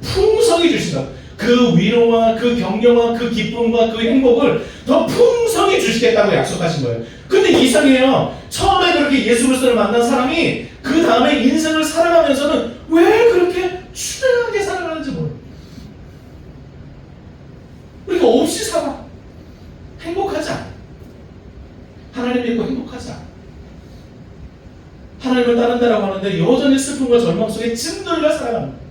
C: 풍성히 주신다. 그 위로와 그 격려와 그 기쁨과 그 행복을 더 풍성히 주시겠다고 약속하신 거예요. 근데 이상해요. 처음에 그렇게 예수 그리스도를 만난 사람이 그 다음에 인생을 살아가면서는 왜 그렇게 추대하게 살아가는지 모르겠어요. 우리가 없이 살아. 행복하지 않아. 하나님 믿고 행복하지 않아. 하나님을 따른다라고 하는데 여전히 슬픔과 절망 속에 찐들려 살아가는 거예요.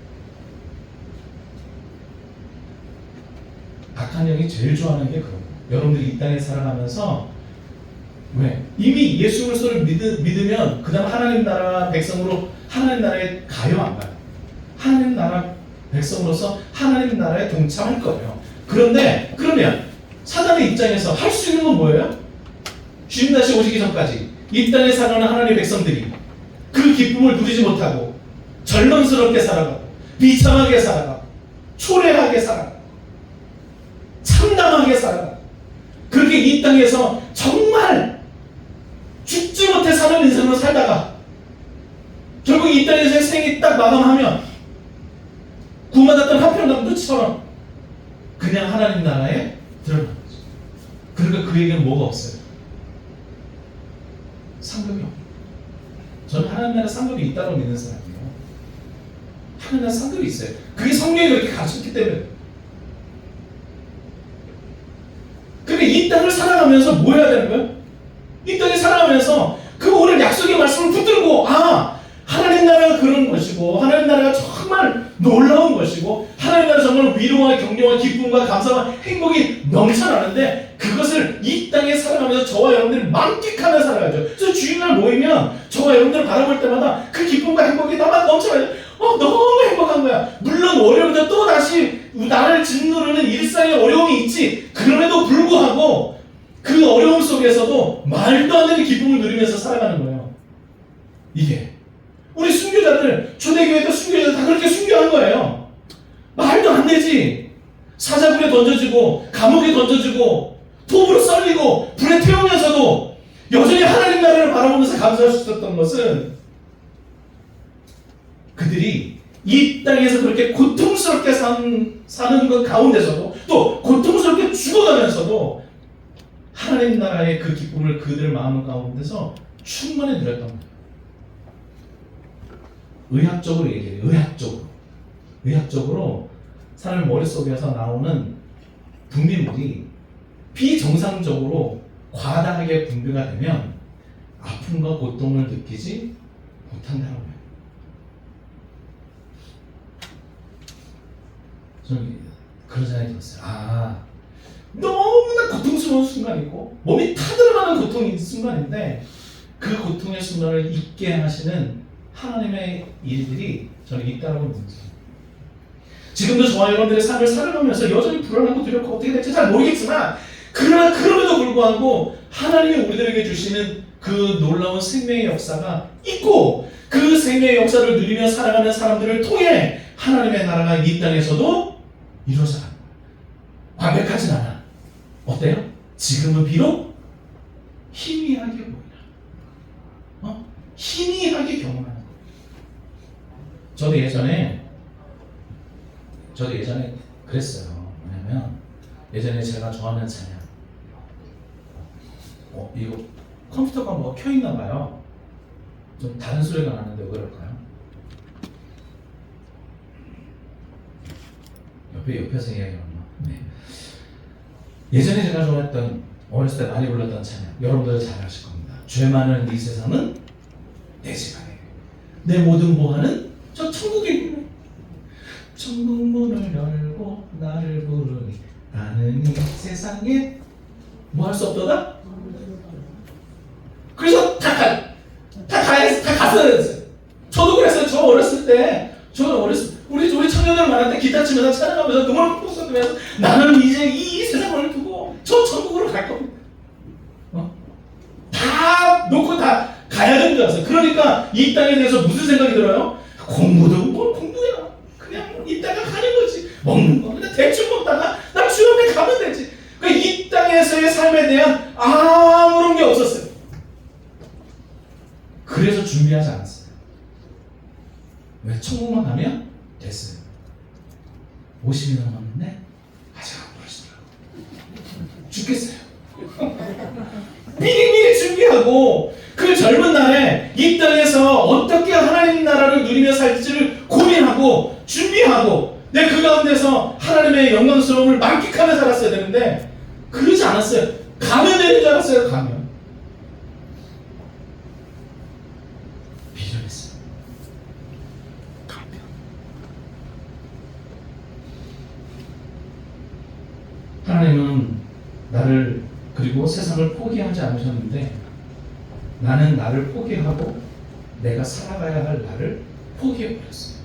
C: 악한 영이 제일 좋아하는 게 그런 거예요. 여러분들이 이 땅에 살아가면서 왜? 이미 예수 그리스도를 믿으면 그 다음 하나님 나라 백성으로 하나님 나라에 가요 안 가요? 하나님 나라 백성으로서 하나님 나라에 동참할 거예요. 그런데 그러면 사단의 입장에서 할 수 있는 건 뭐예요? 주님 다시 오시기 전까지 이 땅에 살아가는 하나님의 백성들이 그 기쁨을 누리지 못하고 절망스럽게 살아가고 비참하게 살아가고 초래하게 살아가고 참담하게 살아가고 그렇게 이 땅에서 정말 죽지 못해 사는 인생으로 살다가 결국 이 땅에서의 생이 딱 마감하면 구원받았던 한평당도처럼 그냥 하나님 나라에 들어가는 거죠. 그러니까 그에게는 뭐가 없어요? 상급이 없어요. 저는 하나님 나라 상급이 있다고 믿는 사람이에요. 하나님 나라 상급이 있어요. 그게 성경이 그렇게 가르쳤기 때문에. 그러니까 이 땅을 살아가면서 뭐 해야 되는 거예요? 이 땅에 살아가면서 그 오늘 약속의 말씀을 붙들고 하나님 나라가 그런 것이고 하나님 나라가 정말 놀라운 것이고 하나님 나라가 정말 위로와 격려와 기쁨과 감사와 행복이 넘쳐나는데 그것을 이 땅에 살아가면서 저와 여러분들이 만끽하며 살아가죠. 그래서 주일날 모이면 저와 여러분들을 바라볼 때마다 그 기쁨과 행복이 다 넘쳐나요. 너무 행복한 거야. 물론 월요일부터 또 다시 나를 짓누르는 일상의 어려움이 있지. 그럼에도 불구하고 그 어려움 속에서도 말도 안 되는 기쁨을 누리면서 살아가는 거예요. 이게 우리 순교자들, 초대교회도 순교자들 다 그렇게 순교한 거예요. 말도 안 되지. 사자굴에 던져지고 감옥에 던져지고 톱으로 썰리고 불에 태우면서도 여전히 하나님 나라를 바라보면서 감사할 수 있었던 것은 그들이 이 땅에서 그렇게 고통스럽게 사는 것 가운데서도 또 고통스럽게 죽어가면서도 하나님 나라의 그 기쁨을 그들 마음 가운데서 충만히 누렸던 거예요. 의학적으로 얘기해요. 의학적으로 사람 머릿속에서 나오는 분비물이 비정상적으로 과다하게 분비가 되면 아픔과 고통을 느끼지 못한다고 해요. 저는 그런 생각이 들었어요. 너무나 고통스러운 순간이고 몸이 타들어가는 고통인 순간인데 그 고통의 순간을 잊게 하시는 하나님의 일들이 저는 있다고 믿습니다. 지금도 저와 여러분들의 삶을 살아가면서 여전히 불안하고 두렵고 어떻게 될지 잘 모르겠지만 그러나 그럼에도 불구하고 하나님이 우리들에게 주시는 그 놀라운 생명의 역사가 있고 그 생명의 역사를 누리며 살아가는 사람들을 통해 하나님의 나라가 이 땅에서도 이루어져 가는 거예요. 완벽하진 않아. 어때요? 지금은 비록 희미하게 보이나? 희미하게 경험하는 거예요. 저도 예전에 그랬어요. 뭐냐면 예전에 제가 좋아하는 찬양 이거 컴퓨터가 뭐 켜있나 봐요. 좀 다른 소리가 나는데 왜 그럴까요? 옆에서 이야기하나? 네. 예전에 제가 좋아했던 어렸을 때 많이 불렀던 찬양 여러분들 잘 아실 겁니다. 죄 많은 이 세상은 내 집 안에 내 모든 보화는 저 천국에 있네. 천국 문을 열고 나를 부르니 나는 이 세상에 뭐 할 수 없도다? 그래서 다 갔어야 됐어요. 저도 그랬어요. 저 어렸을 때 우리 청년들 만날 때 기타 치면서 찬양하면서 너무 풍성하면서 나는 이제 이 세상을 두고 저 천국으로 갈 겁니다. 다 놓고 다 가야 되는 줄 알았어요. 그러니까 이 땅에 대해서 무슨 생각이 들어요? 공부도 뭘 공부야. 그냥 이따가 가는 거지. 먹는 거 그냥 대충 먹다 하나님의 삶에 대한 아무런 게 없었어요. 그래서 준비하지 않았어요. 왜? 천국만 가면 됐어요. 50이 넘었는데 아직 안 부르시더라고. 죽겠어요. 미리미리 준비하고 그 젊은 날에 이 땅에서 어떻게 하나님 나라를 누리며 살지를 고민하고 준비하고 그 가운데서 하나님의 영광스러움을 만끽하며 살았어야 되는데 그러지 않았어요. 가면 되는 줄 알았어요. 가면 비전했어요. 하나님은 나를 그리고 세상을 포기하지 않으셨는데 나는 나를 포기하고 내가 살아가야 할 나를 포기해버렸어요.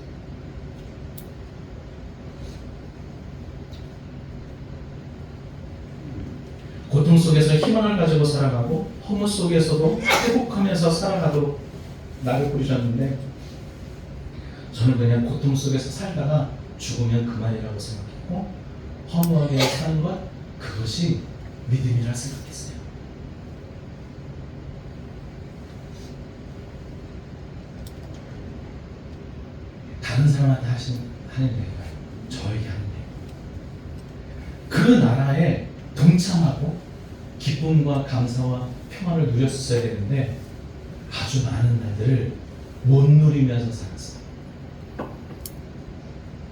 C: 고통 속에서 희망을 가지고 살아가고 허무 속에서도 회복하면서 살아가도록 나를 부르셨는데 저는 그냥 고통 속에서 살다가 죽으면 그만이라고 생각했고 허무하게 사는 것 그것이 믿음이라 생각했어요. 다른 사람한테 하는 얘기가 저에게 하는 얘기. 그 나라에 동참하고 기쁨과 감사와 평안을 누렸어야 되는데 아주 많은 날들을 못 누리면서 살았어요.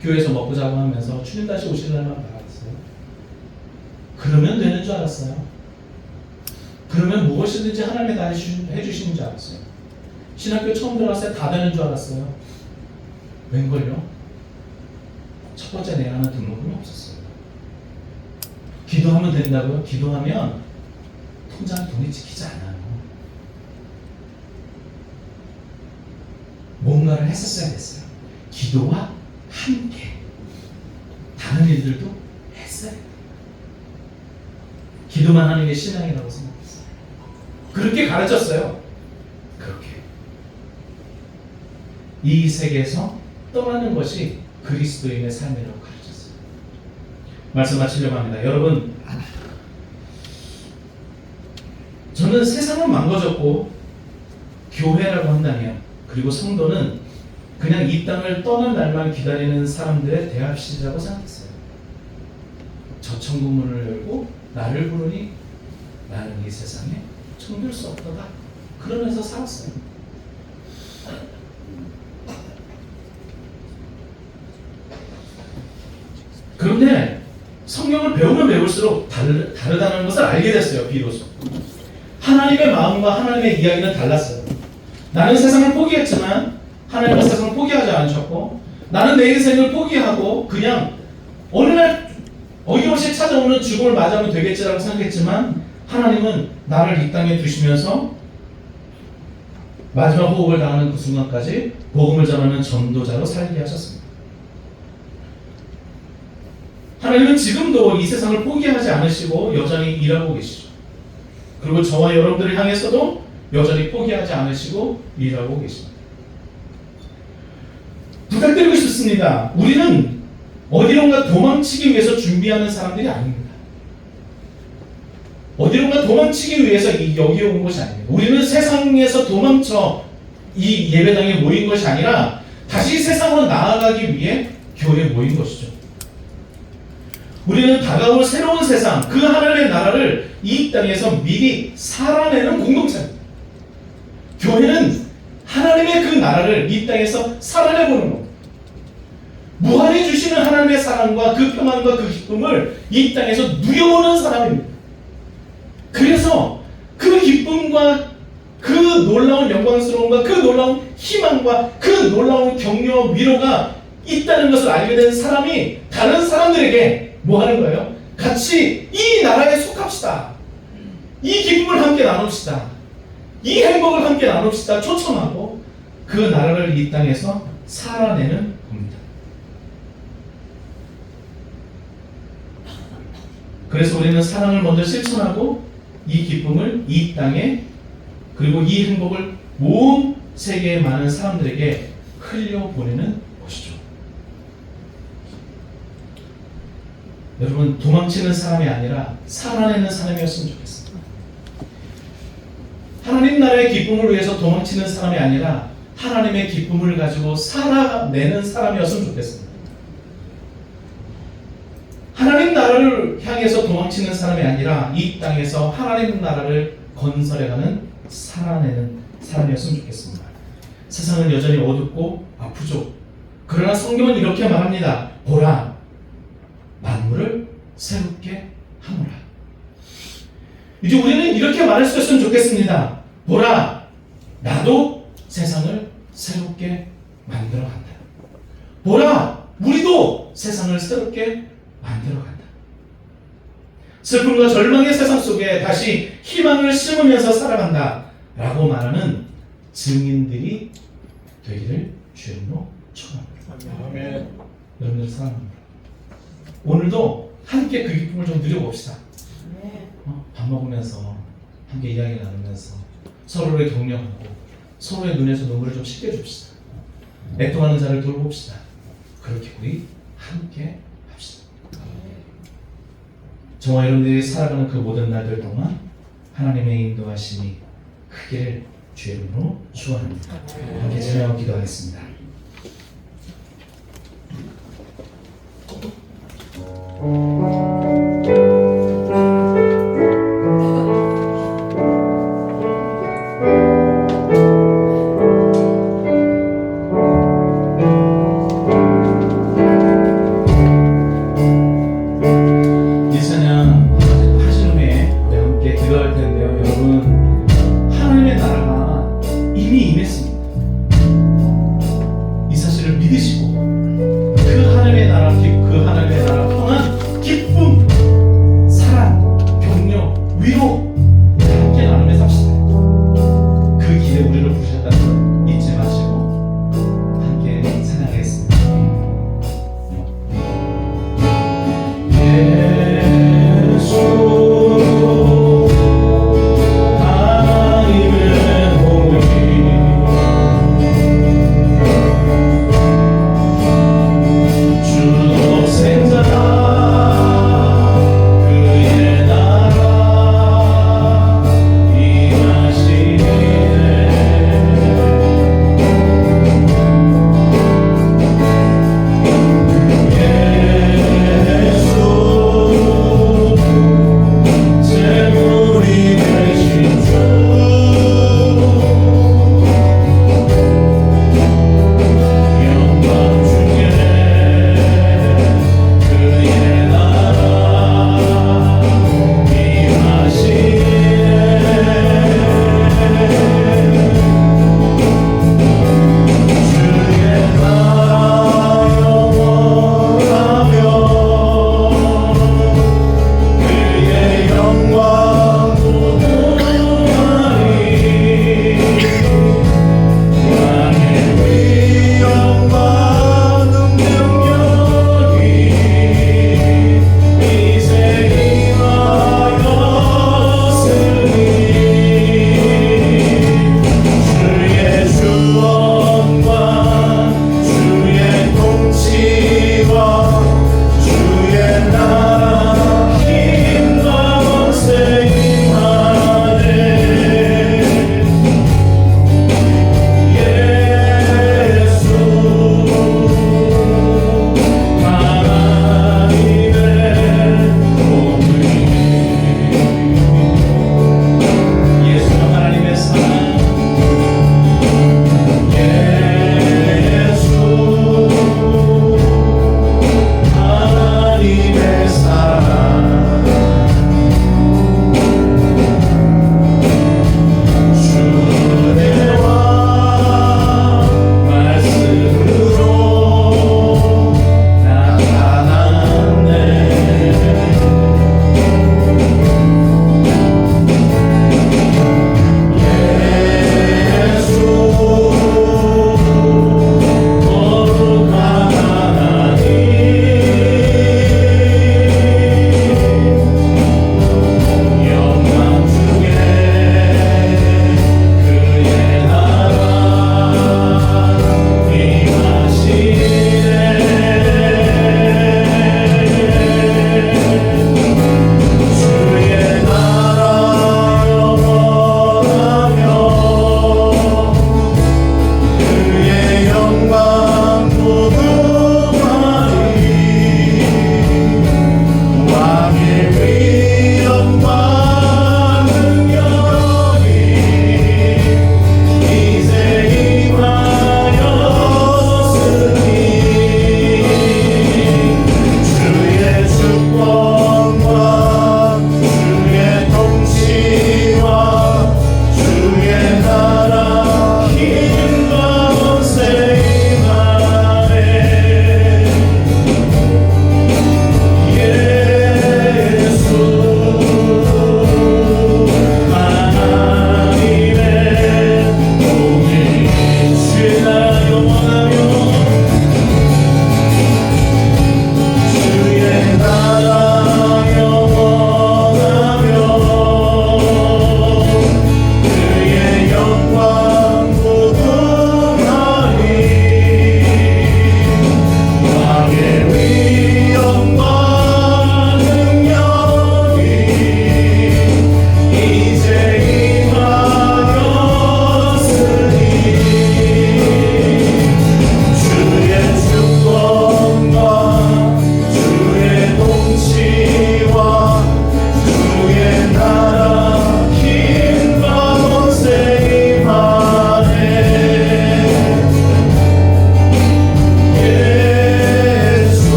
C: 교회에서 먹고 자고 하면서 주님 다시 오실 날만 바랐어요. 그러면 되는 줄 알았어요. 그러면 무엇이든지 하나님이 다 해주시는 줄 알았어요. 신학교 처음 들어갔을 때 다 되는 줄 알았어요. 웬걸요? 첫 번째 내가 하는 등록금이 없었어요. 기도하면 된다고요? 기도하면 통장에 돈이 찍히지 않아요. 뭔가를 했었어야 됐어요. 기도와 함께 다른 일들도 했어야 돼요. 기도만 하는 게 신앙이라고 생각했어요. 그렇게 가르쳤어요. 그렇게 이 세계에서 떠나는 것이 그리스도인의 삶이라고 가르쳤어요. 말씀 마치려고 합니다. 여러분, 저는 세상은 망가졌고 교회라고 한다면 그리고 성도는 그냥 이 땅을 떠난 날만 기다리는 사람들의 대합실이라고 생각했어요. 저 천국문을 열고 나를 부르니 나는 이 세상에 청될 수 없도다. 그러면서 살았어요. 그런데 성경을 배우면 배울수록 다르다는 것을 알게 됐어요. 비로소 하나님의 마음과 하나님의 이야기는 달랐어요. 나는 세상을 포기했지만 하나님은 세상을 포기하지 않으셨고 나는 내 인생을 포기하고 그냥 어느 날 어김없이 찾아오는 죽음을 맞이하면 되겠지라고 생각했지만 하나님은 나를 이 땅에 두시면서 마지막 호흡을 당하는 그 순간까지 복음을 전하는 전도자로 살게 하셨습니다. 하나님은 지금도 이 세상을 포기하지 않으시고 여전히 일하고 계시죠. 그리고 저와 여러분들을 향해서도 여전히 포기하지 않으시고 일하고 계십니다. 부탁드리고 싶습니다. 우리는 어디론가 도망치기 위해서 준비하는 사람들이 아닙니다. 어디론가 도망치기 위해서 여기에 온 것이 아닙니다. 우리는 세상에서 도망쳐 이 예배당에 모인 것이 아니라 다시 세상으로 나아가기 위해 교회에 모인 것이죠. 우리는 다가올 새로운 세상, 그 하나님의 나라를 이 땅에서 미리 살아내는 공동체입니다. 교회는 하나님의 그 나라를 이 땅에서 살아내보는 겁니다. 무한히 주시는 하나님의 사랑과 그 평안과 그 기쁨을 이 땅에서 누려보는 사람입니다. 그래서 그 기쁨과 그 놀라운 영광스러움과 그 놀라운 희망과 그 놀라운 격려와 위로가 있다는 것을 알게 된 사람이 다른 사람들에게 뭐 하는 거예요? 같이 이 나라에 속합시다. 이 기쁨을 함께 나눕시다. 이 행복을 함께 나눕시다. 초청하고 그 나라를 이 땅에서 살아내는 겁니다. 그래서 우리는 사랑을 먼저 실천하고 이 기쁨을 이 땅에 그리고 이 행복을 온 세계의 많은 사람들에게 흘려보내는 것이죠. 여러분, 도망치는 사람이 아니라 살아내는 사람이었으면 좋겠습니다. 하나님 나라의 기쁨을 위해서 도망치는 사람이 아니라 하나님의 기쁨을 가지고 살아내는 사람이었으면 좋겠습니다. 하나님 나라를 향해서 도망치는 사람이 아니라 이 땅에서 하나님 나라를 건설해가는 살아내는 사람이었으면 좋겠습니다. 세상은 여전히 어둡고 아프죠. 그러나 성경은 이렇게 말합니다. 보라, 만물을 새롭게 하노라. 이제 우리는 이렇게 말할 수 있으면 좋겠습니다. 보라, 나도 세상을 새롭게 만들어 간다. 보라, 우리도 세상을 새롭게 만들어 간다. 슬픔과 절망의 세상 속에 다시 희망을 심으면서 살아간다 라고 말하는 증인들이 되기를 주의 이름으로 축원합니다.
A: 아멘.
C: 여러분들 사랑합니다. 오늘도 함께 그 기쁨을 좀 누려봅시다. 밥 먹으면서 함께 이야기 나누면서 서로를 격려하고 서로의 눈에서 눈물을 좀 씻겨줍시다. 애통하는 자를 돌봅시다. 그렇게 우리 함께 합시다. 저와 여러분들이 살아가는 그 모든 날들 동안 하나님의 인도하심이 크기를 주의 이름으로 축원합니다. 함께 찬양하고 기도하겠습니다. 이 찬양 하신 후에 우리 함께 기도할 텐데요. 여러분, 하나님의 나라가 이미 임했습니다. 이 사실을 믿으시고 그 하나님의 나라, 그 하나님의 나라 통한 기쁨, 사랑, 격려, 위로 함께 나누며 삽시다. 그 길에 우리를 부르셨다는 걸 잊지 마시고 함께 찬양하겠습니다. 예수 하나님의 몸이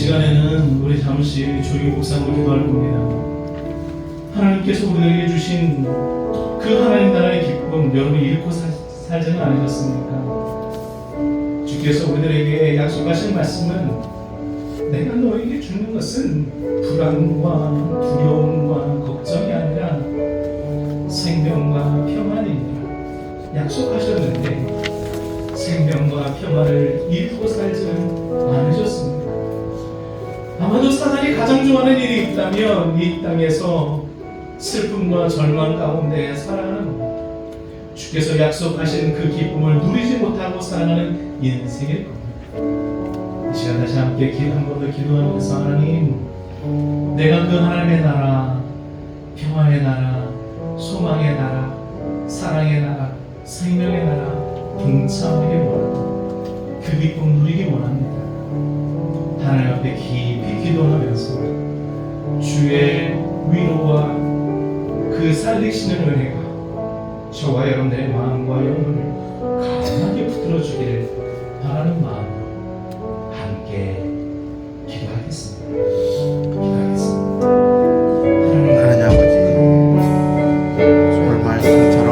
C: 시간에는 우리 잠시 주의 묵상으로 기도할 겁니다. 하나님께서 우리에게 주신 그 하나님 나라의 기쁨 여러분 잃고 살지는 않으셨습니까? 주께서 우리들에게 약속하신 말씀은 내가 너에게 주는 것은 불안과 두려움과 걱정이 아니라 생명과 평안이니라 약속하셨는데 생명과 평안을 잃고 살지는 않으셨습니다. 아마도 사단이 가장 좋아하는 일이 있다면 이 땅에서 슬픔과 절망 가운데 살아가는 주께서 약속하신 그 기쁨을 누리지 못하고 살아가는 인생일 겁니다. 이 시간 다시 함께 한 번 더 기도하면서 하나님 내가 그 하나님의 나라 평화의 나라 소망의 나라 사랑의 나라 생명의 나라 동참하기 원합니다. 그 기쁨 누리기 원합니다. 하나님 앞에 깊이 기도하면서 주의 위로와 그 살리시는 은혜가 저와 여러분들의 마음과 영혼을 강하게 붙들어주기를 바라는 마음으로 함께 기도하겠습니다.
E: 하나님 아버지, 오늘 말씀처럼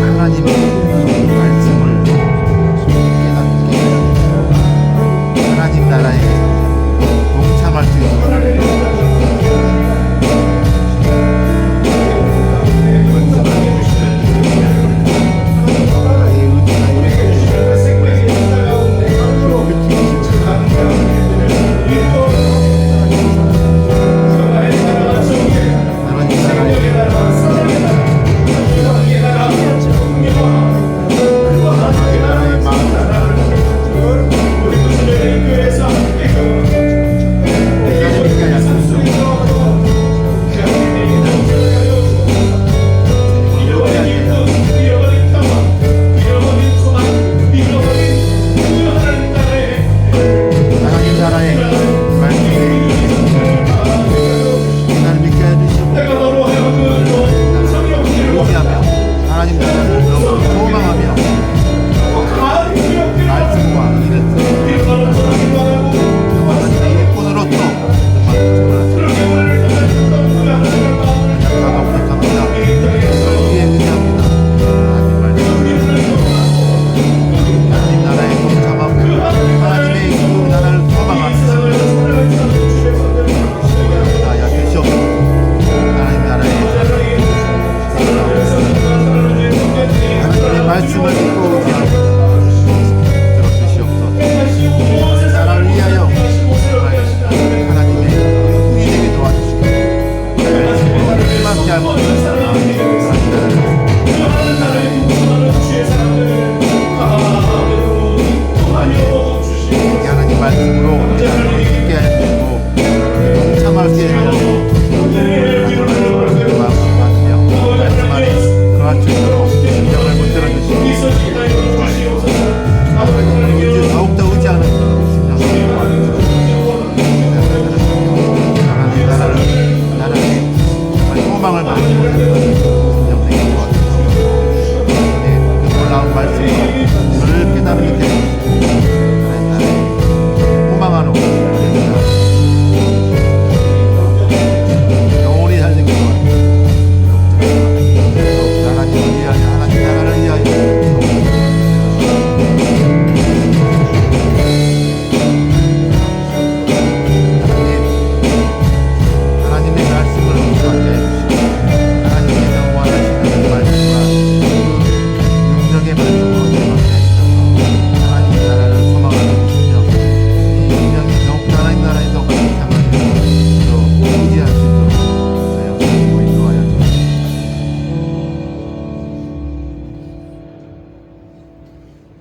E: 하나님의 말씀을 깨닫게 하나님 나라에 동참할 수 있는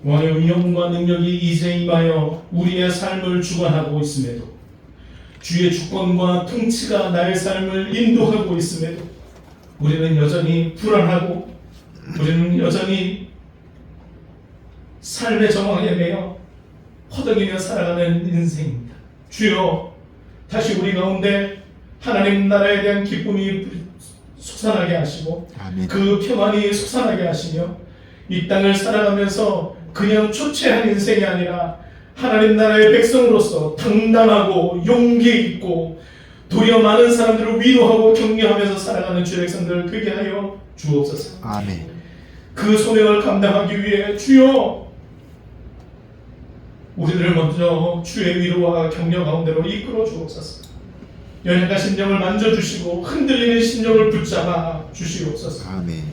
C: 왕의 운영과 능력이 이제 임하여 우리의 삶을 주관하고 있음에도 주의 주권과 통치가 나의 삶을 인도하고 있음에도 우리는 여전히 불안하고 우리는 여전히 삶의 정황에 매여 허덕이며 살아가는 인생입니다. 주여 다시 우리 가운데 하나님 나라에 대한 기쁨이 솟아나게 하시고
E: 아멘.
C: 그 평안이 솟아나게 하시며 이 땅을 살아가면서
F: 그냥 초췌한 인생이 아니라 하나님 나라의 백성으로서 당당하고 용기 있고 도리어 많은 사람들을 위로하고 격려하면서 살아가는 주의 백성들 되게 하여 주옵소서.
E: 아멘.
F: 그 소명을 감당하기 위해 주여 우리들을 먼저 주의 위로와 격려 가운데로 이끌어 주옵소서. 연약한 심령을 만져주시고 흔들리는 심령을 붙잡아 주시옵소서.
E: 아멘.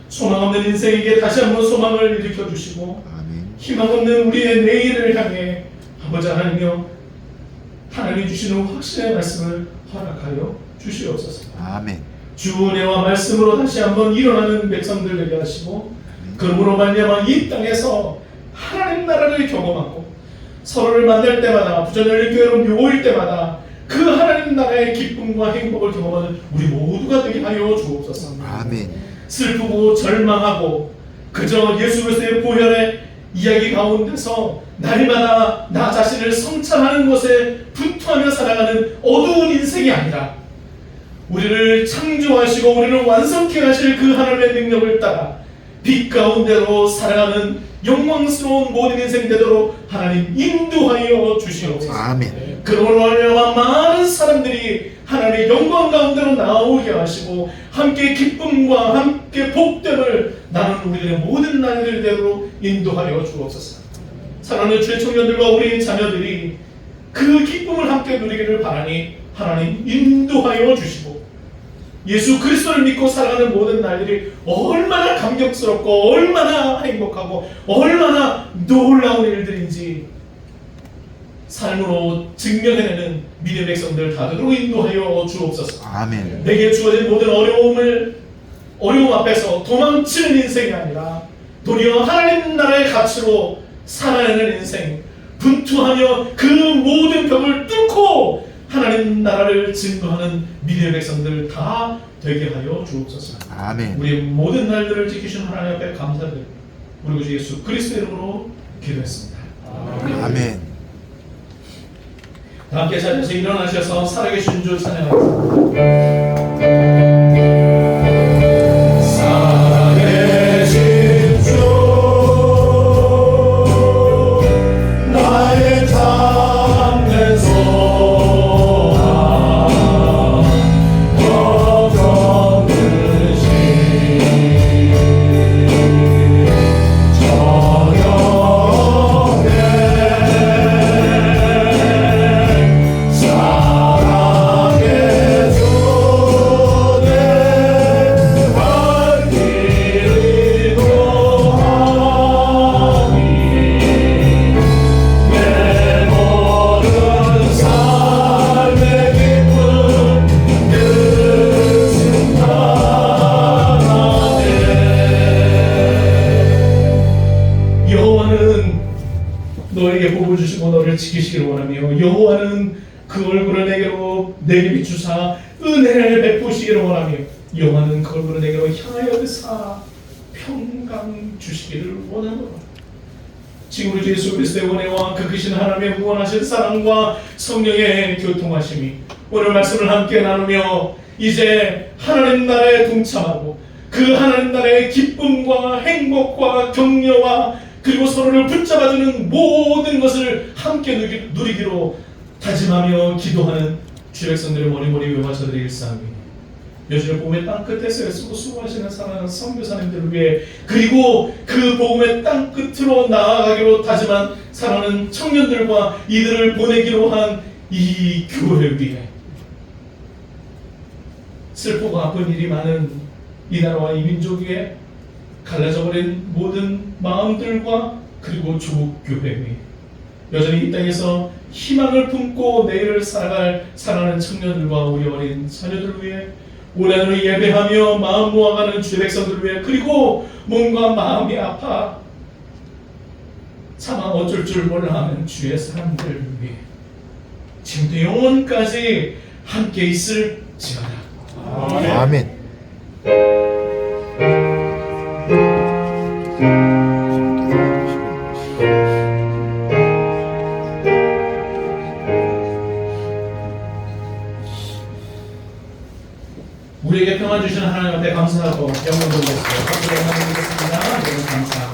F: 소망 없는 인생에게 다시 한번 소망을 일으켜 주시고
E: 아멘.
F: 희망 없는 우리의 내일을 향해 아버지 하나님여 하나님이 주시는 확신의 말씀을 허락하여 주시옵소서.
E: 아멘.
F: 주 은혜와 말씀으로 다시 한번 일어나는 백성들 되게 하시고 그러므로 말미암아 이 땅에서 하나님 나라를 경험하고 서로를 만날 때마다 부전열린 교회로 모일 때마다 그 하나님 나라의 기쁨과 행복을 경험하는 우리 모두가 되게 하여 주옵소서.
E: 아멘.
F: 슬프고 절망하고 그저 예수 그리스도의 보혈의 이야기 가운데서 날마다 나 자신을 성찰하는 것에 분투하며 살아가는 어두운 인생이 아니라 우리를 창조하시고 우리를 완성케 하실 그 하나님의 능력을 따라 빛 가운데로 살아가는 영광스러운 모든 인생 되도록 하나님 인도하여 주시옵소서.
E: 아멘.
F: 그러므로 말미암아 많은 사람들이 하나님의 영광 가운데로 나오게 하시고 함께 기쁨과 함께 복됨을 나누는 우리들의 모든 날들 되도록 인도하여 주옵소서. 사랑하는 주의 청년들과 우리 자녀들이 그 기쁨을 함께 누리기를 바라니 하나님 인도하여 주시고 예수 그리스도를 믿고 살아가는 모든 날들이 얼마나 감격스럽고 얼마나 행복하고 얼마나 놀라운 일들인지 삶으로 증명해내는 믿음의 백성들 다 되도록 인도하여 주옵소서.
E: 아멘.
F: 내게 주어진 모든 어려움 앞에서 도망치는 인생이 아니라 도리어 하나님 나라의 가치로 살아내는 인생, 분투하며 그 모든 벽을 뚫고 하나님 나라를 증거하는 믿음의 백성들 다 되게 하여 주옵소서.
E: 아멘.
F: 우리 모든 날들을 지키신 하나님 앞에 감사드립니다. 우리 구 예수 그리스도의 이름으로 기도했습니다.
E: 아멘.
F: 다 함께 자리에서 일어나셔서 살아계신 주 찬양하겠습니다. 살아계신 주 나의 참된 소망 걱정 드신 너에게 복을 주시고 너를 지키시기를 원하며 여호와는 그 얼굴을 내게 비추사 은혜를 베푸시기를 원하며 여호와는 그 얼굴을 내게로 향하여 사 평강 주시기를 원하노라. 지금 우리 예수 그리스도의 은혜와 그 크신 하나님의 무한하신 사랑과 성령의 교통하심이 오늘 말씀을 함께 나누며 이제 하나님 나라에 동참하고 그 하나님 나라의 기쁨과 행복과 격려와 그리고 서로를 붙잡아주는 모든 것을 함께 누리기로 다짐하며 기도하는 주의 백성들의 머리머리 외화자들의 일상이 요즘에 복음의 땅끝에서 애쓰고 수고하시는 사랑하는 선교사님들을 위해 그리고 그 복음의 땅끝으로 나아가기로 다짐한 사랑하는 청년들과 이들을 보내기로 한 이 교회 위에 슬프고 아픈 일이 많은 이 나라와 이 민족 위에 갈라져버린 모든 마음들과 그리고 조국 교회 위에 여전히 이 땅에서 희망을 품고 내일을 살아갈 사랑하는 청년들과 우리 어린 자녀들을 위해 올한으로 예배하며 마음 모아가는 주의 백성들을 위해 그리고 몸과 마음이 아파 차마 어쩔 줄 몰라 하는 주의 사람들을 위해 지금도 영원까지 함께 있을지어다.
E: 아멘.
F: 우리에게 평안 주시는 하나님 앞에 감사하고 영광 돌리겠습니다. 감사합니다. 감사.